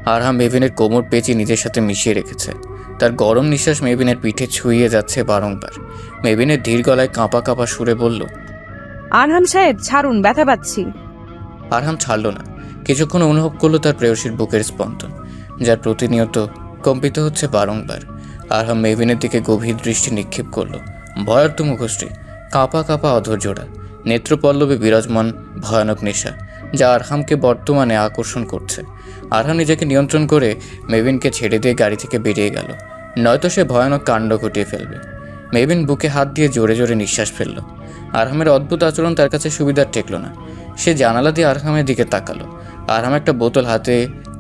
আরহাম মেভিনের কোমর পেঁচিয়ে নিজের সাথে মিশিয়ে রেখেছে। তার গরম নিঃশ্বাস মেভিনের পিঠে ছুঁয়ে যাচ্ছে বারংবার। মেভিনের ধীর গলায় কাঁপা কাঁপা সুরে বলল, আরহাম সাহেব ছাড়ুন, ব্যথা পাচ্ছি। আরহাম ছাড়ল না। কিছুক্ষণ অনুভব করলো তার প্রেয়সীর বুকের স্পন্দন, যার প্রতিনিয়ত কম্পিত হচ্ছে বারংবার। আরহাম মেভিনের দিকে গভীর দৃষ্টি নিক্ষেপ করল। ভয়ার্ত মুখশ্রী, কাঁপা কাঁপা অধৈর্যরা, নেত্রপল্লবে বিরাজমান ভয়ানক নেশা, যা আরহামকে বর্তমানে আকর্ষণ করছে। আরহাম নিজেকে নিয়ন্ত্রণ করে মেভিনকে ছেড়ে দিয়ে গাড়ি থেকে বেরিয়ে গেল, নয়তো সে ভয়ানক কাণ্ড ঘটিয়ে ফেলবে। মেভিন বুকে হাত দিয়ে জোরে জোরে নিঃশ্বাস ফেলল। আরহামের অদ্ভুত আচরণ তার কাছে সুবিধার ঠেকল না। সে জানালা দিয়ে আরহামের দিকে তাকালো। আরহাম একটা বোতল হাতে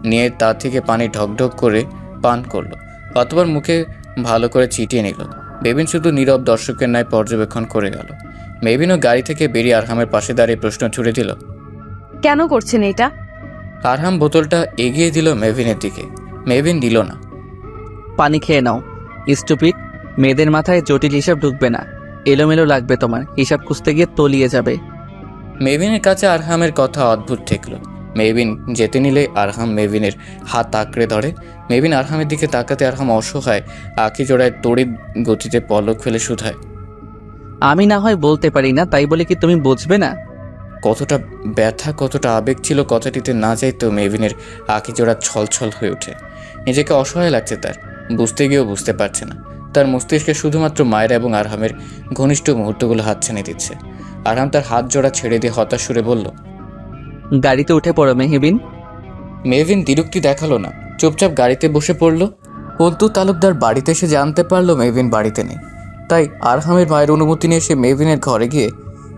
নিয়ে তা থেকে পানি ঢকঢক করে পান করলো, অতবার মুখে ভালো করে ছিটিয়ে নিল। মেভিন শুধু নীরব দর্শকের ন্যায় পর্যবেক্ষণ করে গেল। মেভিনও গাড়ি থেকে বেরিয়ে আরহামের পাশে দাঁড়িয়ে প্রশ্ন ছুড়ে দিল, কেন করছেন এটা? আরহাম বোতলটা এগিয়ে দিল মেভিনের দিকে। মেভিন দিল না। পানি খেয়ে নাও স্টুপিড। মেয়েদের মাথায় জটিল হিসাব ঢুকবে না, এলোমেলো লাগবে তোমার, হিসাব খুঁজতে গিয়ে তলিয়ে যাবে। মেভিনের কাছে আরহামের কথা অদ্ভুত ঠেকল। মেভিন যেতে নিলে আরহাম মেভিনের হাত আঁকড়ে ধরে। মেভিন আরহামের দিকে তাকাতে আরহাম অসহায় আঁখি জোড়ায় তড়িৎ গতিতে পলক ফেলে শুধায়, আমি না হয় বলতে পারি না, তাই বলে কি তুমি বুঝবে না? কতটা ব্যথা, কতটা আবেগ ছিল কথাটিতে না চাইতেও মেভিনের আঁখি জোড়া ছলছল হয়ে ওঠে। নিজেকে অসহায় লাগছে তার, বুঝতে গিয়েও বুঝতে পারছে না। তার মস্তিষ্কে শুধুমাত্র মায়ের এবং আরহামের ঘনিষ্ঠ মুহূর্তগুলো হাতছানি দিচ্ছে। আরহাম তার হাত জোড়া ছেড়ে দিয়ে হতাশ সুরে বলল, গাড়িতে উঠে পড়ো মেহবিন। মেভিন দ্বিরুক্তি দেখালো না, চুপচাপ গাড়িতে বসে পড়ল। অন্তু তালুকদার বাড়িতে এসে জানতে পারলো মেভিন বাড়িতে নেই। তাই আরহামের মায়ের অনুমতি নিয়ে সে মেভিনের ঘরে গিয়ে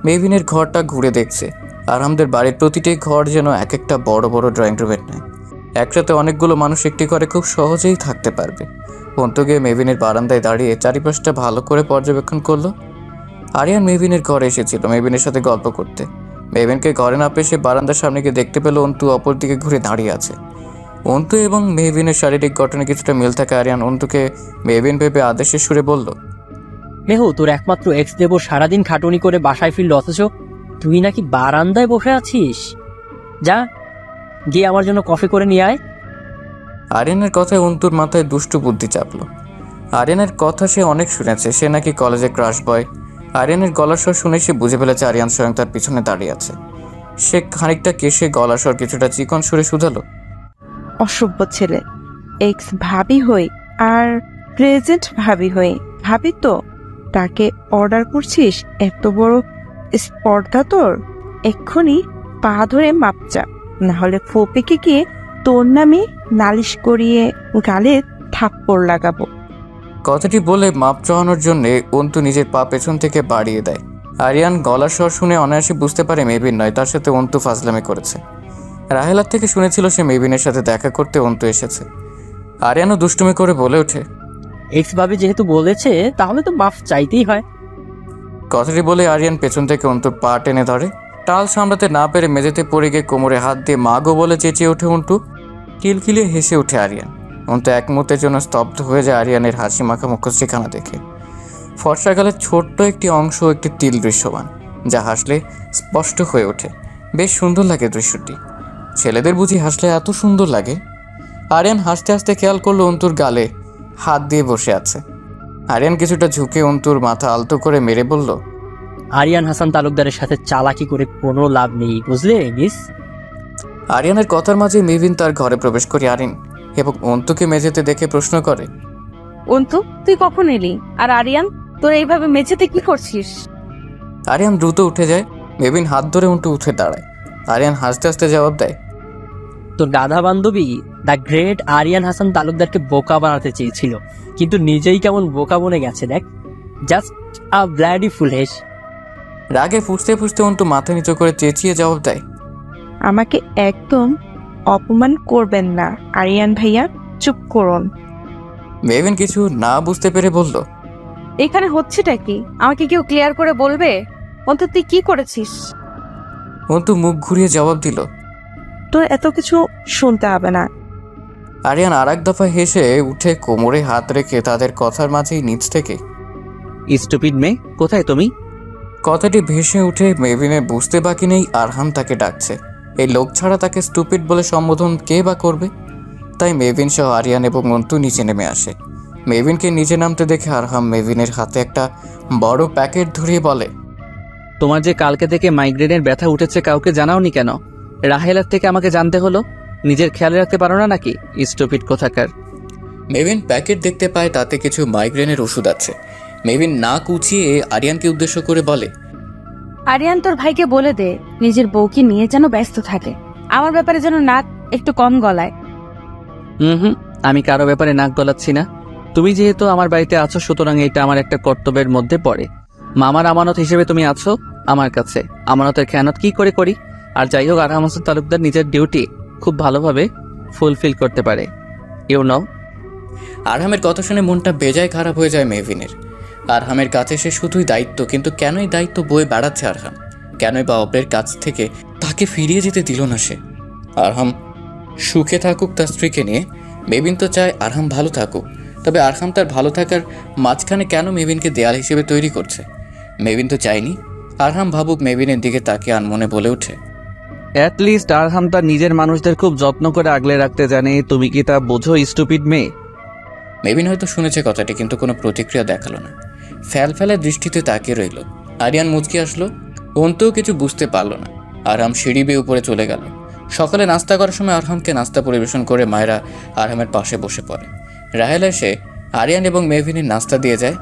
মেভিনের ঘরটা ঘুরে দেখছে। আরহামদের বাড়ির প্রতিটি ঘর যেন এক একটা বড় বড় ড্রয়িং রুমের নয়। একসাথে অনেকগুলো মানুষ একটি ঘরে খুব সহজেই থাকতে পারবে। অন্তু গিয়ে মেভিনের বারান্দায় দাঁড়িয়ে চারিপাশটা ভালো করে পর্যবেক্ষণ করলো। আরিয়ান মেভিনের ঘরে এসেছিল মেভিনের সাথে গল্প করতে। মেভিনকে ঘরে না পেয়ে সে বারান্দার সামনে গিয়ে দেখতে পেল অন্তু অপর দিকে ঘুরে দাঁড়িয়ে আছে। অন্তু এবং মেভিনের শারীরিক গঠনে কিছুটা মিল থাকে। আরিয়ান অন্তুকে মেভিন ভেবে আদেশের সুরে বলল, মেহু, তোর একমাত্র এক্স দেব সারাদিন খাটুনি করে বাসায় ফিরল, অথচ তুই নাকি বারান্দায় বসে আছিস। যা গিয়ে আমার জন্য কফি করে নিয়ে আয়। আরিয়ানের কথায় অন্তুর মাথায় দুষ্টু বুদ্ধি চাপলো। আরিয়ানের কথা সে অনেক শুনেছে, সে নাকি কলেজে ক্রাশ বয়। আরিয়ানের গলার স্বর শুনে সে বুঝে ফেলেছে আরিয়ান স্বয়ং তার পিছনে দাঁড়িয়ে আছে। সে খানিকটা কেশে গলার স্বর কিছুটা চিকন সুরে শুধালো, অসভ্য ছেলে, এক্স ভাবি হই আর প্রেজেন্ট ভাবি হই। ভাবি তো তাকে অর্ডার করছিস? এত বড় স্পর্ধা তোর? এক্ষুনি পা ধরে মাপচা, না হলে ফোপেকে গিয়ে তোর নামে নালিশ করিয়ে গালে থাপ্পড় লাগাবো। কথাটি বলে মাপ চাওয়ানোর জন্য অন্তু নিজের পা পেছন থেকে বাড়িয়ে দেয়। আরিয়ান গলার স্বর শুনে অনায়াসে বুঝতে পারে মেভিন নয়, তার সাথে অন্তু ফাজলামি করেছে। রাহেলার থেকে শুনেছিল সে মেভিনের সাথে দেখা করতে অন্তু এসেছে। আরিয়ানও দুষ্টুমি করে বলে ওঠে, এক্স ভাবি যেহেতু বলেছে তাহলে তো মাফ চাইতেই হয়। কথাটি বলে আরিয়ান পেছন থেকে অন্তুর পা টেনে ধরে। টাল সামলাতে না পেরে মেঝেতে পড়ে গিয়ে কোমরে হাত দিয়ে মা গো বলে চেঁচিয়ে ওঠে অন্তু। কিলকিলিয়ে হেসে ওঠে আরিয়ান। অন্তু এক মুহূর্তের জন্য স্তব্ধ হয়ে যায় আরিয়ানের হাসি মাখা মুখশ্রীখানা দেখে। ফর্সাগালের ছোট্ট একটি অংশ একটি তিল দৃশ্যমান, যা হাসলে স্পষ্ট হয়ে ওঠে। বেশ সুন্দর লাগে দৃশ্যটি। ছেলেদের বুঝি হাসলে এত সুন্দর লাগে? আরিয়ান হাসতে হাসতে খেয়াল করলো অন্তুর গালে হাত দিয়ে বসে আছে। আরিয়ান কিছুটা ঝুঁকে অন্তুর মাথা আলতো করে মেরে বলল, আরিয়ান হাসান তালুকদারের সাথে চালাকি করে কোনো লাভ নেই, বুঝলে মিস? আরিয়ানের কথার মাঝে মেভিন তার ঘরে প্রবেশ করে আরিন এবং অন্তুকে মেঝেতে দেখে প্রশ্ন করে, অন্তু, তুই কখন এলি? আর আরিয়ান, তোর এইভাবে মেঝেতে কি করছিস? আরিয়ান দ্রুত উঠে যায়। মেভিন হাত ধরে অন্তু উঠে দাঁড়ায়। আরিয়ান হাসতে হাসতে জবাব দেয়, তোর গাধা বান্ধবী দ্য গ্রেট আরিয়ান হাসান তালুকদারকে বোকা বানাতে চেয়েছিল, কিন্তু নিজেই কেমন বোকা বনে গেছে দেখ। Just a bloody fool. রাগে ফুঁসতে ফুঁসতে অন্তু মাথা নিচু করে চেঁচিয়ে জবাব দেয়, আমাকে একদম অপমান করবেন না আরিয়ান ভাইয়া, চুপ করুন। মেভিন কিছু না বুঝতে পেরে বলল, এখানে হচ্ছেটা কি? আমাকে কেউ ক্লিয়ার করে বলবে? অন্তু, তুই কি করেছিস? অন্তু মুখ ঘুরিয়ে জবাব দিল, তোর এত কিছু শুনতে হবে না। আরিয়ান আর এক দফা হেসে উঠে কোমরে হাত রেখে তাদের কথার মাঝেই নিচ থেকে, স্টুপিড মেয়ে, কোথায় তুমি? কথাটি ভেসে উঠে মেভিনের বুঝতে বাকি নেই আরহাম তাকে ডাকছে। এই লোক ছাড়া তাকে স্টুপিড বলে সম্বোধন কে বা করবে? তাই মেভিন সহ আরিয়ান এবং মন্টু নিচে নেমে আসে। মেভিনকে নিচে নামতে দেখে আরহাম মেভিনের হাতে একটা বড় প্যাকেট ধরিয়ে বলে, তোমার যে কালকে থেকে মাইগ্রেনের ব্যথা উঠেছে কাউকে জানাওনি কেন? রাহেলার থেকে আমাকে জানতে হলো। নিজের খেয়াল রাখতে পারো না নাকি? স্টুপিড কোথাকার। মেভিন প্যাকেট দেখতে পায় তাতে কিছু মাইগ্রেনের ওষুধ আছে। মেভিন নাক উঁচিয়ে আরিয়ানকে উদ্দেশ্য করে বলে, আরিয়ান তোর ভাইকে বলে দে নিজের বউকে নিয়ে যেন ব্যস্ত থাকে, আমার ব্যাপারে যেন নাক একটু কম গলায়। হুম, আমি কারো ব্যাপারে নাক গলাচ্ছি না। তুমি যেহেতু আমার বাড়িতে আছো, সুতরাং এটা আমার একটা কর্তব্যের মধ্যে পড়ে। মামার আমানত হিসেবে তুমি আছো আমার কাছে। আমানতের খেয়ানত কি করে করি? আর যাই হোক, আরহাম হোসেন তালুকদার নিজের ডিউটি খুব ভালোভাবে ফুলফিল করতে পারে। ইউ নাও। আরহামের কথা শুনে মনটা বেজায় খারাপ হয়ে যায় মেভিনের। আরহামের কাছে সে শুধুই দায়িত্ব, কিন্তু কেনই দায়িত্ব বয়ে বেড়াচ্ছে আরহাম? কেনই বা অব্রের কাছ থেকে তাকে ফিরিয়ে যেতে দিল না সে? আরহাম সুখে থাকুক তার স্ত্রীকে নিয়ে। মেভিন তো চায় আরহাম ভালো থাকুক, তবে আরহাম তার ভালো থাকার মাঝখানে কেন মেভিনকে দেয়াল হিসেবে তৈরি করছে? মেভিন তো চায়নি আরহাম ভাবুক। মেভিনের দিকে তাকিয়ে আনমনে বলে ওঠে, অ্যাটলিস্ট আরহাম তার নিজের মানুষদের খুব যত্ন করে আগলে রাখতে জানে। তুমি কি তা বোঝো, স্টুপিড মেয়ে? মেভিন হয়তো শুনেছে কথাটি, কিন্তু কোনো প্রতিক্রিয়া দেখালো না। ফ্যালফেলা দৃষ্টিতে তাকিয়ে রইল। আরিয়ান মুচকি আসলো, অন্তেও কিছু বুঝতে পারল না। আরহাম সিঁড়ি বেয়ে উপরে চলে গেল। সকালে নাস্তা করার সময় আরহামকে নাস্তা পরিবেশন করে মায়েরা আরহামের পাশে বসে পড়ে। রাহেলা এসে আরিয়ান এবং মেভিনের নাস্তা দিয়ে যায়।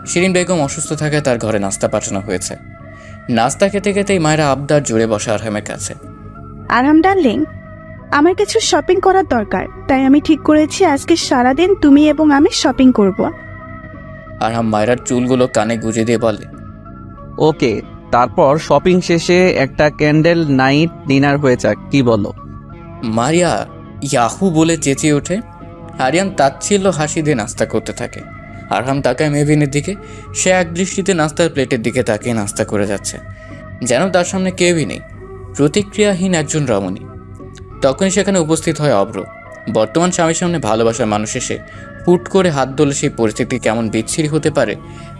শিরিন বেগম অসুস্থ থাকায় তার ঘরে নাস্তা পাঠানো হয়েছে। নাস্তা খেতে খেতেই মায়েরা আবদার জুড়ে বসে আরহামের কাছে। আরহাম ডার্লিং, আমার কিছু শপিং করার দরকার, তাই আমি ঠিক করেছি আজকে সারাদিন তুমি এবং আমি শপিং করব। আরহাম মায়েরার চুলগুলো কানে গুঁজে দিয়ে বলে, ওকে, তারপর শপিং শেষে একটা ক্যান্ডেল নাইট ডিনার হয়ে যাক, কি বলো? মারিয়া ইয়াহু বলে চেঁচিয়ে ওঠে। আরিয়ান তাচ্ছিল্য হাসি দিয়ে নাস্তা করতে থাকে। আরহাম তাকায় মেভিনের দিকে। সে এক দৃষ্টিতে নাস্তার প্লেটের দিকে তাকিয়ে নাস্তা করে যাচ্ছে, যেন তার সামনে কেউই নেই, প্রতিক্রিয়াহীন একজন রমণী। তখনই সেখানে উপস্থিত হয় অব্র। বর্তমান স্বামীর সামনে ভালোবাসার মানুষ এসে হুট করে হাত দোলে সেই পরিস্থিতি কেমন বিচ্ছিরি হতে পারে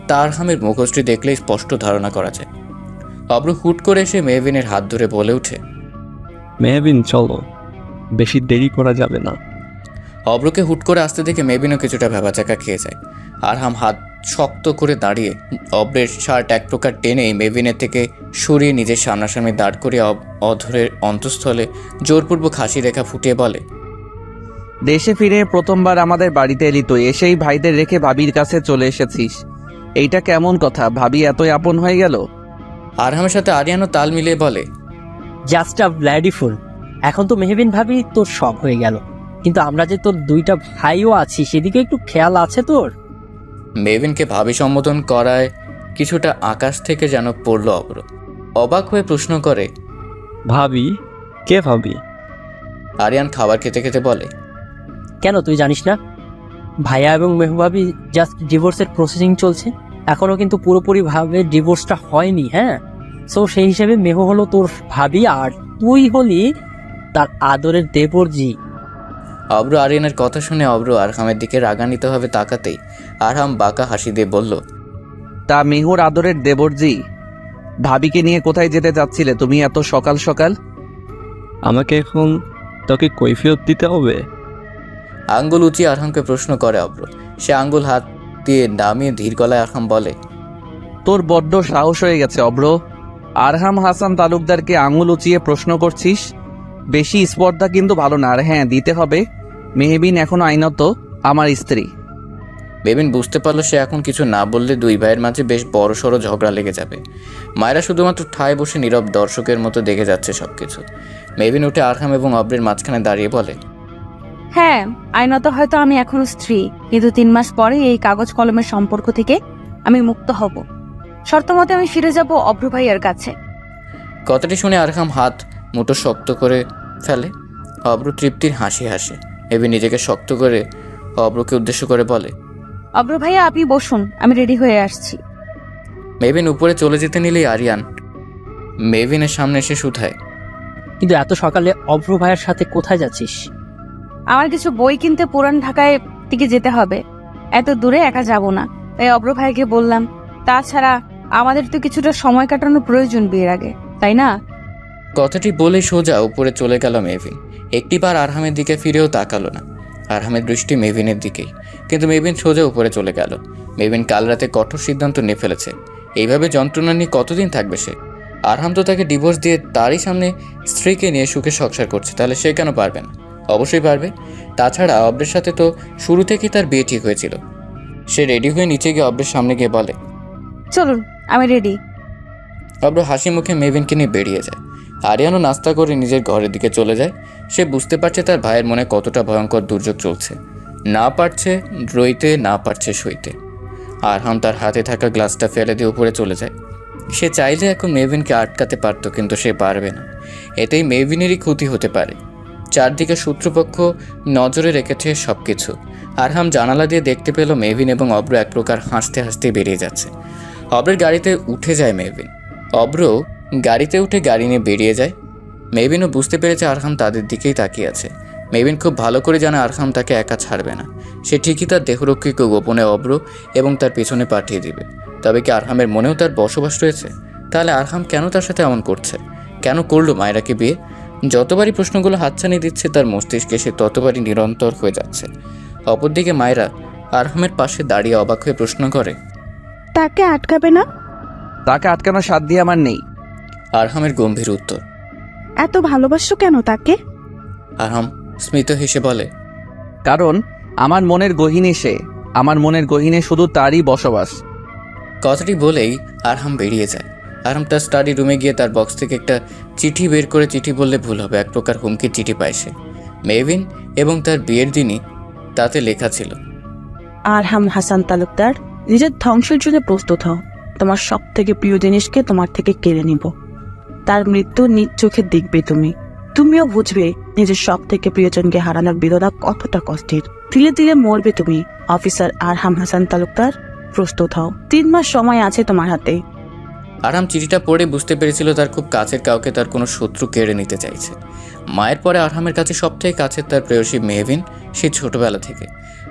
তা আরহামের মুখশ্রী দেখলেই স্পষ্ট ধারণা করা যায়। অব্র হুট করে এসে মেহবিনের হাত ধরে বলে ওঠে, মেহবিন চলো, বেশি দেরি করা যাবে না। অব্রকে হুট করে আসতে দেখে মেহবিনও কিছুটা ভেবাচাকা খেয়ে যায়। আরহাম হাত শক্ত করে দাঁড়িয়ে অব্রের শার্ট এক প্রকার টেনে মেহবিনের থেকে সরিয়ে নিজের সামনাসামনি দাঁড় করিয়ে অধরের অন্তঃস্থলে জোরপূর্বক হাসি রেখা ফুটিয়ে বলে, দেশে ফিরে প্রথমবার আমাদের বাড়িতে এলি তুই, এসেই ভাইদের রেখে ভাবির কাছে চলে এসেছিস। এইটা কেমন কথা? ভাবি এতই আপন হয়ে গেল? আরহামের সাথে আরিয়ানও তাল মিলিয়ে বলে, জাস্ট আ ব্ল্যাডি ফুল। এখন তো মেহবিন ভাবি তোর সব হয়ে গেল, কিন্তু আমরা যে তোর দুইটা ভাইও আছি সেদিকে একটু খেয়াল আছে তোর? মেহবিনকে ভাবি সম্বোধন করায় কিছুটা আকাশ থেকে যেন পড়ল অব্র। অবাক হয়ে প্রশ্ন করে, ভাবি? কে ভাবি? আরিয়ান খাবার খেতে খেতে বলে, কেন তুই জানিস না? ভাইয়া এবং মেহু ভাবি জাস্ট ডিভোর্সের প্রসেসিং চলছে, এখনো কিন্তু পুরোপুরিভাবে ডিভোর্সটা হয়নি। হ্যাঁ, সো সেই হিসেবে মেহু হলো তোর ভাবি আর তুই হলি তার আদরের দেবরজি। অব্র আরিয়ানের কথা শুনে অব্র আরহামের দিকে রাগান্বিতভাবে তাকাতেই আরহাম বাঁকা হাসি দিয়ে বলল, তা মেহুর আদরের দেবরজি, ভাবিকে নিয়ে কোথায় যেতে যাচ্ছিলে তুমি এত সকাল সকাল? আমাকে এখন তোকে কৈফিয়ত দিতে হবে? আঙ্গুল উঁচিয়ে আরহামকে প্রশ্ন করে অব্র। সে আঙ্গুল হাত দিয়ে নামিয়ে ধীর গলায় আরহাম বলে, তোর বড্ড সাহস হয়ে গেছে অব্র। আরহাম হাসান তালুকদারকে আঙুল উঁচিয়ে প্রশ্ন করছিস? বেশি স্পর্ধা কিন্তু ভালো না। আর হ্যাঁ, দিতে হবে, মেহবিন এখনো আইনত আমার স্ত্রী। মেহবিন বুঝতে পারলো সে এখন কিছু না বললে দুই ভাইয়ের মাঝে বেশ বড় সড়ো ঝগড়া লেগে যাবে। মায়েরা শুধুমাত্র ঠায় বসে নীরব দর্শকের মতো দেখে যাচ্ছে সবকিছু। মেহবিন উঠে আরহাম এবং অব্রের মাঝখানে দাঁড়িয়ে বলে, হ্যাঁ, আইনত হয়তো আমি এখনো স্ত্রী, কিন্তু 3 মাস পরে এই কাগজ কলমের সম্পর্ক থেকে আমি মুক্ত হব। শর্ত মতে আমি ফিরে যাব অভ্র ভাইয়ের কাছে। কথাটি শুনে আরহাম হাত মুঠো শক্ত করে ফেলে। অব্র তৃপ্তির হাসি হাসে। মেহবিন নিজেকে শক্ত করে অব্রকে উদ্দেশ্য করে বলে, অভ্র ভাইয়া আপনি বসুন, আমি রেডি হয়ে আসছি। মেহবিন উপরে চলে যেতে নিলেই আরিয়ান মেহবিনের সামনে এসে শুধায়, কিন্তু এত সকালে অভ্র ভাইয়ের সাথে কোথায় যাচ্ছিস? আমার কিছু বই কিনতে পুরান ঢাকায় দিকে যেতে হবে, এত দূরে একা যাব না, তাই অভ্র ভাইকে বললাম। তাছাড়া আমাদের তো কিছুটা সময় কাটানোর প্রয়োজন বিয়ের আগে, তাই না? কথাটি বলে সোজা উপরে চলে গেল মেহবিন। একটিবার আরহামের দিকে ফিরেও তাকালো না। আরহামের দৃষ্টি মেভিনের দিকেই, কিন্তু মেভিন সোজা উপরে চলে গেল। মেভিন কাল রাতে কঠোর সিদ্ধান্ত নিয়ে ফেলেছে, এইভাবে যন্ত্রণা নিয়ে কতদিন থাকবে সে। আরহাম তো তাকে ডিভোর্স দিয়ে তারই সামনে স্ত্রীকে নিয়ে সুখে সংসার করছে, তাহলে সে কেন পারবে না? অবশ্যই পারবে। তাছাড়া অব্রের সাথে তো শুরু থেকেই তার বিয়ে ঠিক হয়েছিল। সে রেডি হয়ে নিচে গিয়ে অব্রের সামনে গিয়ে বলে, চলুন, আমি রেডি। অব্র হাসি মুখে মেভিনকে নিয়ে বেরিয়ে যায়। আরিয়ানও নাস্তা করে নিজের ঘরের দিকে চলে যায়। সে বুঝতে পারছে তার ভাইয়ের মনে কতটা ভয়ঙ্কর দুর্যোগ চলছে। না পারছে রইতে, না পারছে সইতে। আরহাম তার হাতে থাকা গ্লাসটা ফেলে দিয়ে উপরে চলে যায়। সে চাইলে এখন মেভিনকে আটকাতে পারত, কিন্তু সে পারবে না। এতেই মেভিনেরই ক্ষতি হতে পারে। চারদিকে শত্রুপক্ষ নজরে রেখেছে সব কিছু। আরহাম জানালা দিয়ে দেখতে পেল মেভিন এবং অব্র এক প্রকার হাসতে হাসতে বেরিয়ে যাচ্ছে। অব্রের গাড়িতে উঠে যায় মেভিন। অব্র গাড়িতে উঠে গাড়ি নিয়ে বেরিয়ে যায়। মেভিনও বুঝতে পেরেছে আরহাম তাদের দিকেই তাকিয়ে আছে। মেভিন খুব ভালো করে জানে আরহাম তাকে একা ছাড়বে না। সে ঠিকই তার দেহরক্ষীকে গোপনে অব্র এবং তার পেছনে পাঠিয়ে দিবে। তবে কি আরহামের মনেও তার বসবাস রয়েছে? তাহলে আরহাম কেন তার সাথে এমন করছে? কেন করলো মায়রাকে বিয়ে? যতবারই প্রশ্নগুলো হাতছানি দিচ্ছে তার মস্তিষ্কে, সে ততবারই নিরন্তর হয়ে যাচ্ছে। অপরদিকে মায়রা আরহামের পাশে দাঁড়িয়ে অবাক হয়ে প্রশ্ন করে, তাকে আটকাবে না? তাকে আটকানোর সাধ্য দিয়ে আমার নেই। আরহামের গম্ভীর উত্তর। এত ভালোবাসো কেন তাকে? আরহাম স্মিত হেসে বলে, কারণ আমার মনের গহীনে সে, আমার মনের গহীনে শুধু তারই বসবাস। কথাটি বলেই আরহাম বেরিয়ে যায়। আরহাম তার স্টাডি রুমে গিয়ে তার বক্স থেকে একটা চিঠি বের করে, চিঠি বললে ভুল হবে, এক প্রকার হুমকির চিঠি পায় সে। মেভিন এবং তার বিয়ের দিনই তাতে লেখা ছিল, আরহাম হাসান তালুকদার, নিজের ধ্বংসের জন্য প্রস্তুত হও। তোমার সব থেকে প্রিয় জিনিসকে তোমার থেকে কেড়ে নিব। তার মৃত্যু নিজ চোখে দেখবে তুমি। তুমিও বুঝবে নিজের সব থেকে প্রিয়জনকে হারানোর বেদনা কতটা কষ্টের। ধীরে ধীরে মরবে তুমি। অফিসার আরহাম হাসান তালুকদার, প্রস্তুত হও। 3 মাস সময় আছে তোমার হাতে। আরহাম চিঠিটা পড়ে বুঝতে পেরেছিল তার খুব কাছের কাউকে তার কোনো শত্রু কেড়ে নিতে চাইছে। মায়ের পরে আরহামের কাছে সবথেকে কাছের তার প্রেয়সী মেহভিন, সেই ছোটবেলা থেকে।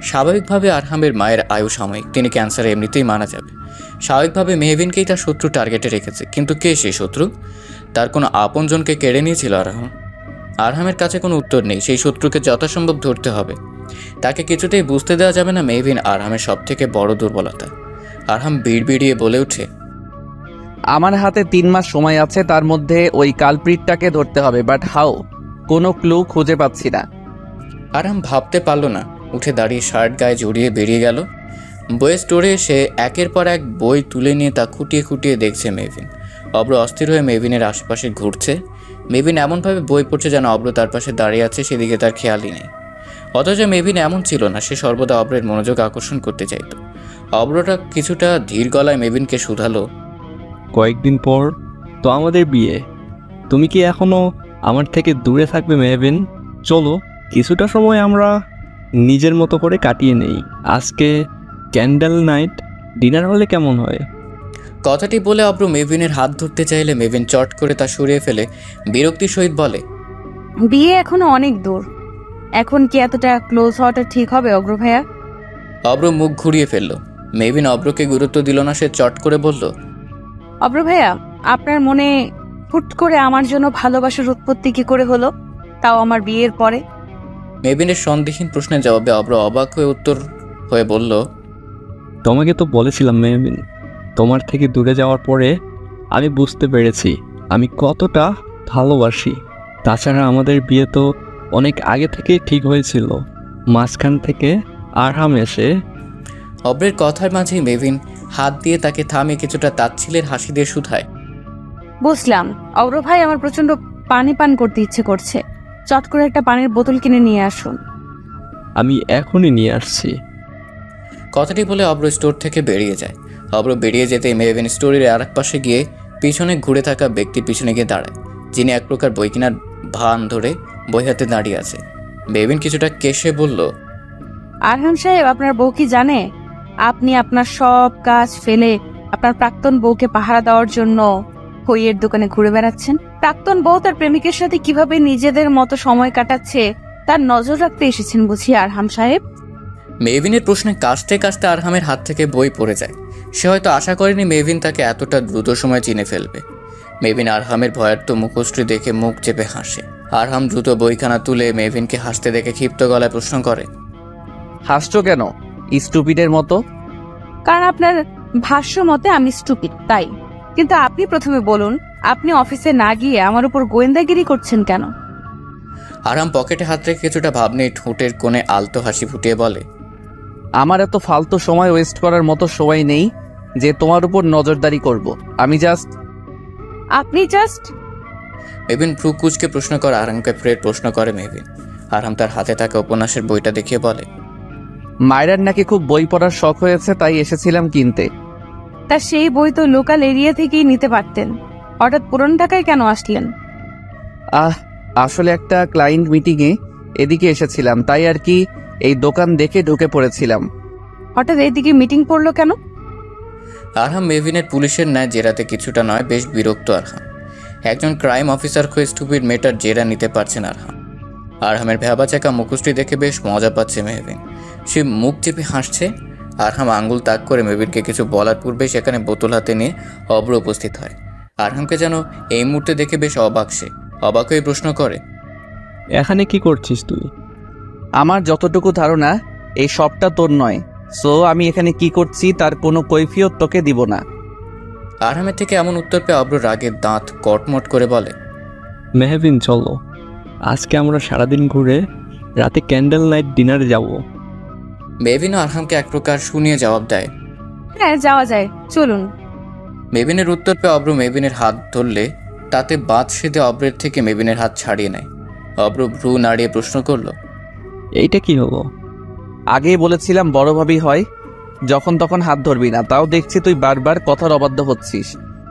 স্বাভাবিকভাবে আরহামের মায়ের আয়ু সাময়িক, তিনি ক্যান্সারে এমনিতেই মারা যাবে। স্বাভাবিকভাবে মেহভিনকেই তার শত্রু টার্গেটে রেখেছে। কিন্তু কে সেই শত্রু? তার কোনো আপনজনকে কেড়ে নিয়েছিল আরহাম। আরহামের কাছে কোনো উত্তর নেই। সেই শত্রুকে যথাসম্ভব ধরতে হবে। তাকে কিছুতেই বুঝতে দেওয়া যাবে না মেহভিন আরহামের সব থেকে বড় দুর্বলতা। আরহাম বিড়বিড়িয়ে বলে ওঠে, আমার হাতে 3 মাস সময় আছে, তার মধ্যে ওই কালপ্রিটটাকে ধরতে হবে। But how? কোনো ক্লু খুঁজে পাচ্ছি না। আরহাম ভাবতে পারল না। উঠে দাঁড়িয়ে শার্ট গায়ে জড়িয়ে বেরিয়ে গেল। বইয়ের স্টোরে এসে একের পর এক বই তুলে নিয়ে তা খুঁটিয়ে খুঁটিয়ে দেখছে মেহভিন। অব্র অস্থির হয়ে মেহভিনের আশেপাশে ঘুরছে। মেহভিন এমনভাবে বই পড়ছে যেন অব্র তার পাশে দাঁড়িয়ে আছে, সেদিকে তার খেয়ালই নেই। অথচ মেহভিন এমন ছিল না, সে সর্বদা অব্রের মনোযোগ আকর্ষণ করতে চাইত। অব্রটা কিছুটা ধীর গলায় মেহভিনকে শুধালো, কয়েকদিন পর তো আমাদের বিয়ে। তুমি কি এখনো আমার থেকে দূরে থাকবে মেহভিন? চলো কিছুটা সময় আমরা নিজের মতো করে কাটিয়ে নেই। আজকে ক্যান্ডেল নাইট ডিনার হলে কেমন হয়? কথাটি বলে অব্র মেহভিনের হাত ধরতে চাইলে মেহভিন চট করে তা সরিয়ে ফেলে বিরক্তির সহিত বলে, বিয়ে এখনো অনেক দূর। এখন কি এতটা ক্লোজ হওয়াটা ঠিক হবে অগ্র ভাইয়া? অব্র মুখ ঘুরিয়ে ফেলল। মেহভিন অব্রকে গুরুত্ব দিল না। সে চট করে বলল, অব্র ভাইয়া, আপনার মনে হুট করে আমার জন্য ভালোবাসার উৎপত্তি কি করে হলো, তাও আমার বিয়ের পরে? মেহভিনের সন্দেহহীন প্রশ্নের জবাবে অব্র অবাক হয়ে উত্তর হয়ে বলল, তোমাকে তো বলেছিলাম মেহভিন, তোমার থেকে দূরে যাওয়ার পরে আমি বুঝতে পেরেছি আমি কতটা ভালোবাসি। তাছাড়া আমাদের বিয়ে তো অনেক আগে থেকেই ঠিক হয়েছিল। মাঝখান থেকে আরহাম এসে। অব্রের কথার মাঝেই মেহভিন হাত দিয়ে তাকে থামিয়ে কিছুটা তাচ্ছিলের হাসি দিয়ে শুধায়, বুঝলাম অগ্র ভাই, আমার প্রচন্ড পানি পান করতে ইচ্ছে করছে। চট করে একটা পানির বোতল কিনে নিয়ে আসুন। আমি এখনই নিয়ে আসছি। কথাটি বলে অব্র স্টোর থেকে বেরিয়ে যায়। অব্র বেরিয়ে যেতে মেহভিন স্টোরের আর এক পাশে গিয়ে পিছনে ঘুরে থাকা ব্যক্তির পিছনে গিয়ে দাঁড়ায়, যিনি এক প্রকার বই কেনার ভান ধরে বই হাতে দাঁড়িয়ে আছে। মেহভিন কিছুটা কেশে বলল, আরহাম সাহেব, আপনার বউ কি জানে আপনি আপনার সব কাজ ফেলে আপনার প্রাক্তন বউকে পাহারা দেওয়ার জন্য বইয়ের দোকানে ঘুরে বেড়াচ্ছেন? প্রাক্তন বউ তার প্রেমিকের সাথে কিভাবে নিজেদের মতো সময় কাটাচ্ছে তার নজর রাখতে এসেছেন বুঝি আরহাম সাহেব? মেহভিনের প্রশ্নে কাশতে কাশতে আরহামের হাত থেকে বই পড়ে যায়। সে হয়তো আশা করেনি মেহভিন তাকে এতটা দ্রুত সময় চিনে ফেলবে। মেহভিন আরহামের ভয়ার্ত মুখশ্রী দেখে মুখ চেপে হাসে। আরহাম দ্রুত বইখানা তুলে মেহভিনকে হাসতে দেখে ক্ষিপ্ত গলায় প্রশ্ন করে, হাসছো কেন স্টুপিডের মতো? কারণ আপনার ভাষ্য মতে আমি স্টুপিড তাই। কিন্তু আপনি প্রথমে বলুন, আপনি অফিসে না গিয়ে আমার উপর গোয়েন্দাগিরি করছেন কেন? আরহাম পকেটে হাত রেখে কিছুটা ভাব নিয়ে ঠোঁটের কোণে আলতো হাসি ফুটিয়ে বলে, আমার এত ফালতু সময় ওয়েস্ট করার মতো সময় নেই যে তোমার উপর নজরদারি করব। আমি জাস্ট আপনি জাস্ট মেহবিন ভ্রু কুচকে প্রশ্ন করে আরহামকে ফের প্রশ্ন করে মেহবিন। আরহাম তার হাতে থাকা উপন্যাসের বইটা দেখিয়ে বলে, মায়েরার নাকি খুব বই পড়ার শখ হয়েছে, তাই এসেছিলাম কিনতে। তা সেই বই তো লোকাল এরিয়া থেকেই নিতে পারতেন, হঠাৎ পুরনো ঢাকায় কেন আসলেন? আসলে একটা ক্লায়েন্ট মিটিংয়ে এদিকে এসেছিলাম, তাই আর কি এই দোকান দেখে ঢুকে পড়েছিলাম। হঠাৎ এইদিকে মিটিং পড়লো কেন? আরহাম মেহবিনের পুলিশের ন্যায় জেরাতে কিছুটা নয় বেশ বিরক্ত আরহাম। একজন ক্রাইম অফিসার হয়ে স্টুপিড মেয়েটার জেরা নিতে পারছেন আরহাম। আরহামের ভেবাচাকা মুখোশটি দেখে বেশ মজা পাচ্ছে মেহবিন। সে মুখ চেপে হাসছে। আরহাম আঙ্গুল তাক করে মেহবিনকে কিছু বলার পূর্বে সেখানে বোতল হাতে নিয়ে অব্র উপস্থিত হয়। আরহামকে যেন এই মুহূর্তে দেখে বেশ অবাক। সে অবাক হয়ে প্রশ্ন করে, এখানে কি করছিস তুই? আমার যতটুকু ধারণা এই সবটা তোর নয়, সো আমি এখানে কি করছি তার কোনো কৈফিয়ত তোকে দিব না। আরহামের থেকে এমন উত্তর পেয়ে অব্র রাগের দাঁত কটমট করে বলে, মেহবিন চলো, আজকে আমরা সারাদিন ঘুরে রাতে ক্যান্ডেল লাইট ডিনারে যাব। মেহবিনও আরহামকে এক প্রকার শুনিয়ে জবাব দেয়, হ্যাঁ যাওয়া যায়, চলুন। মেহবিনের উত্তর পেয়ে অব্র মেহবিনের হাত ধরলে তাতে বাদ সেধে অব্রের থেকে মেহবিনের হাত ছাড়িয়ে নেয়। অব্র ভ্রু নাড়িয়ে প্রশ্ন করল, এইটা কি হলো? আগেই বলেছিলাম বড় ভাবি হয়, যখন তখন হাত ধরবি না। তাও দেখছি তুই বারবার কথার অবাধ্য হচ্ছিস।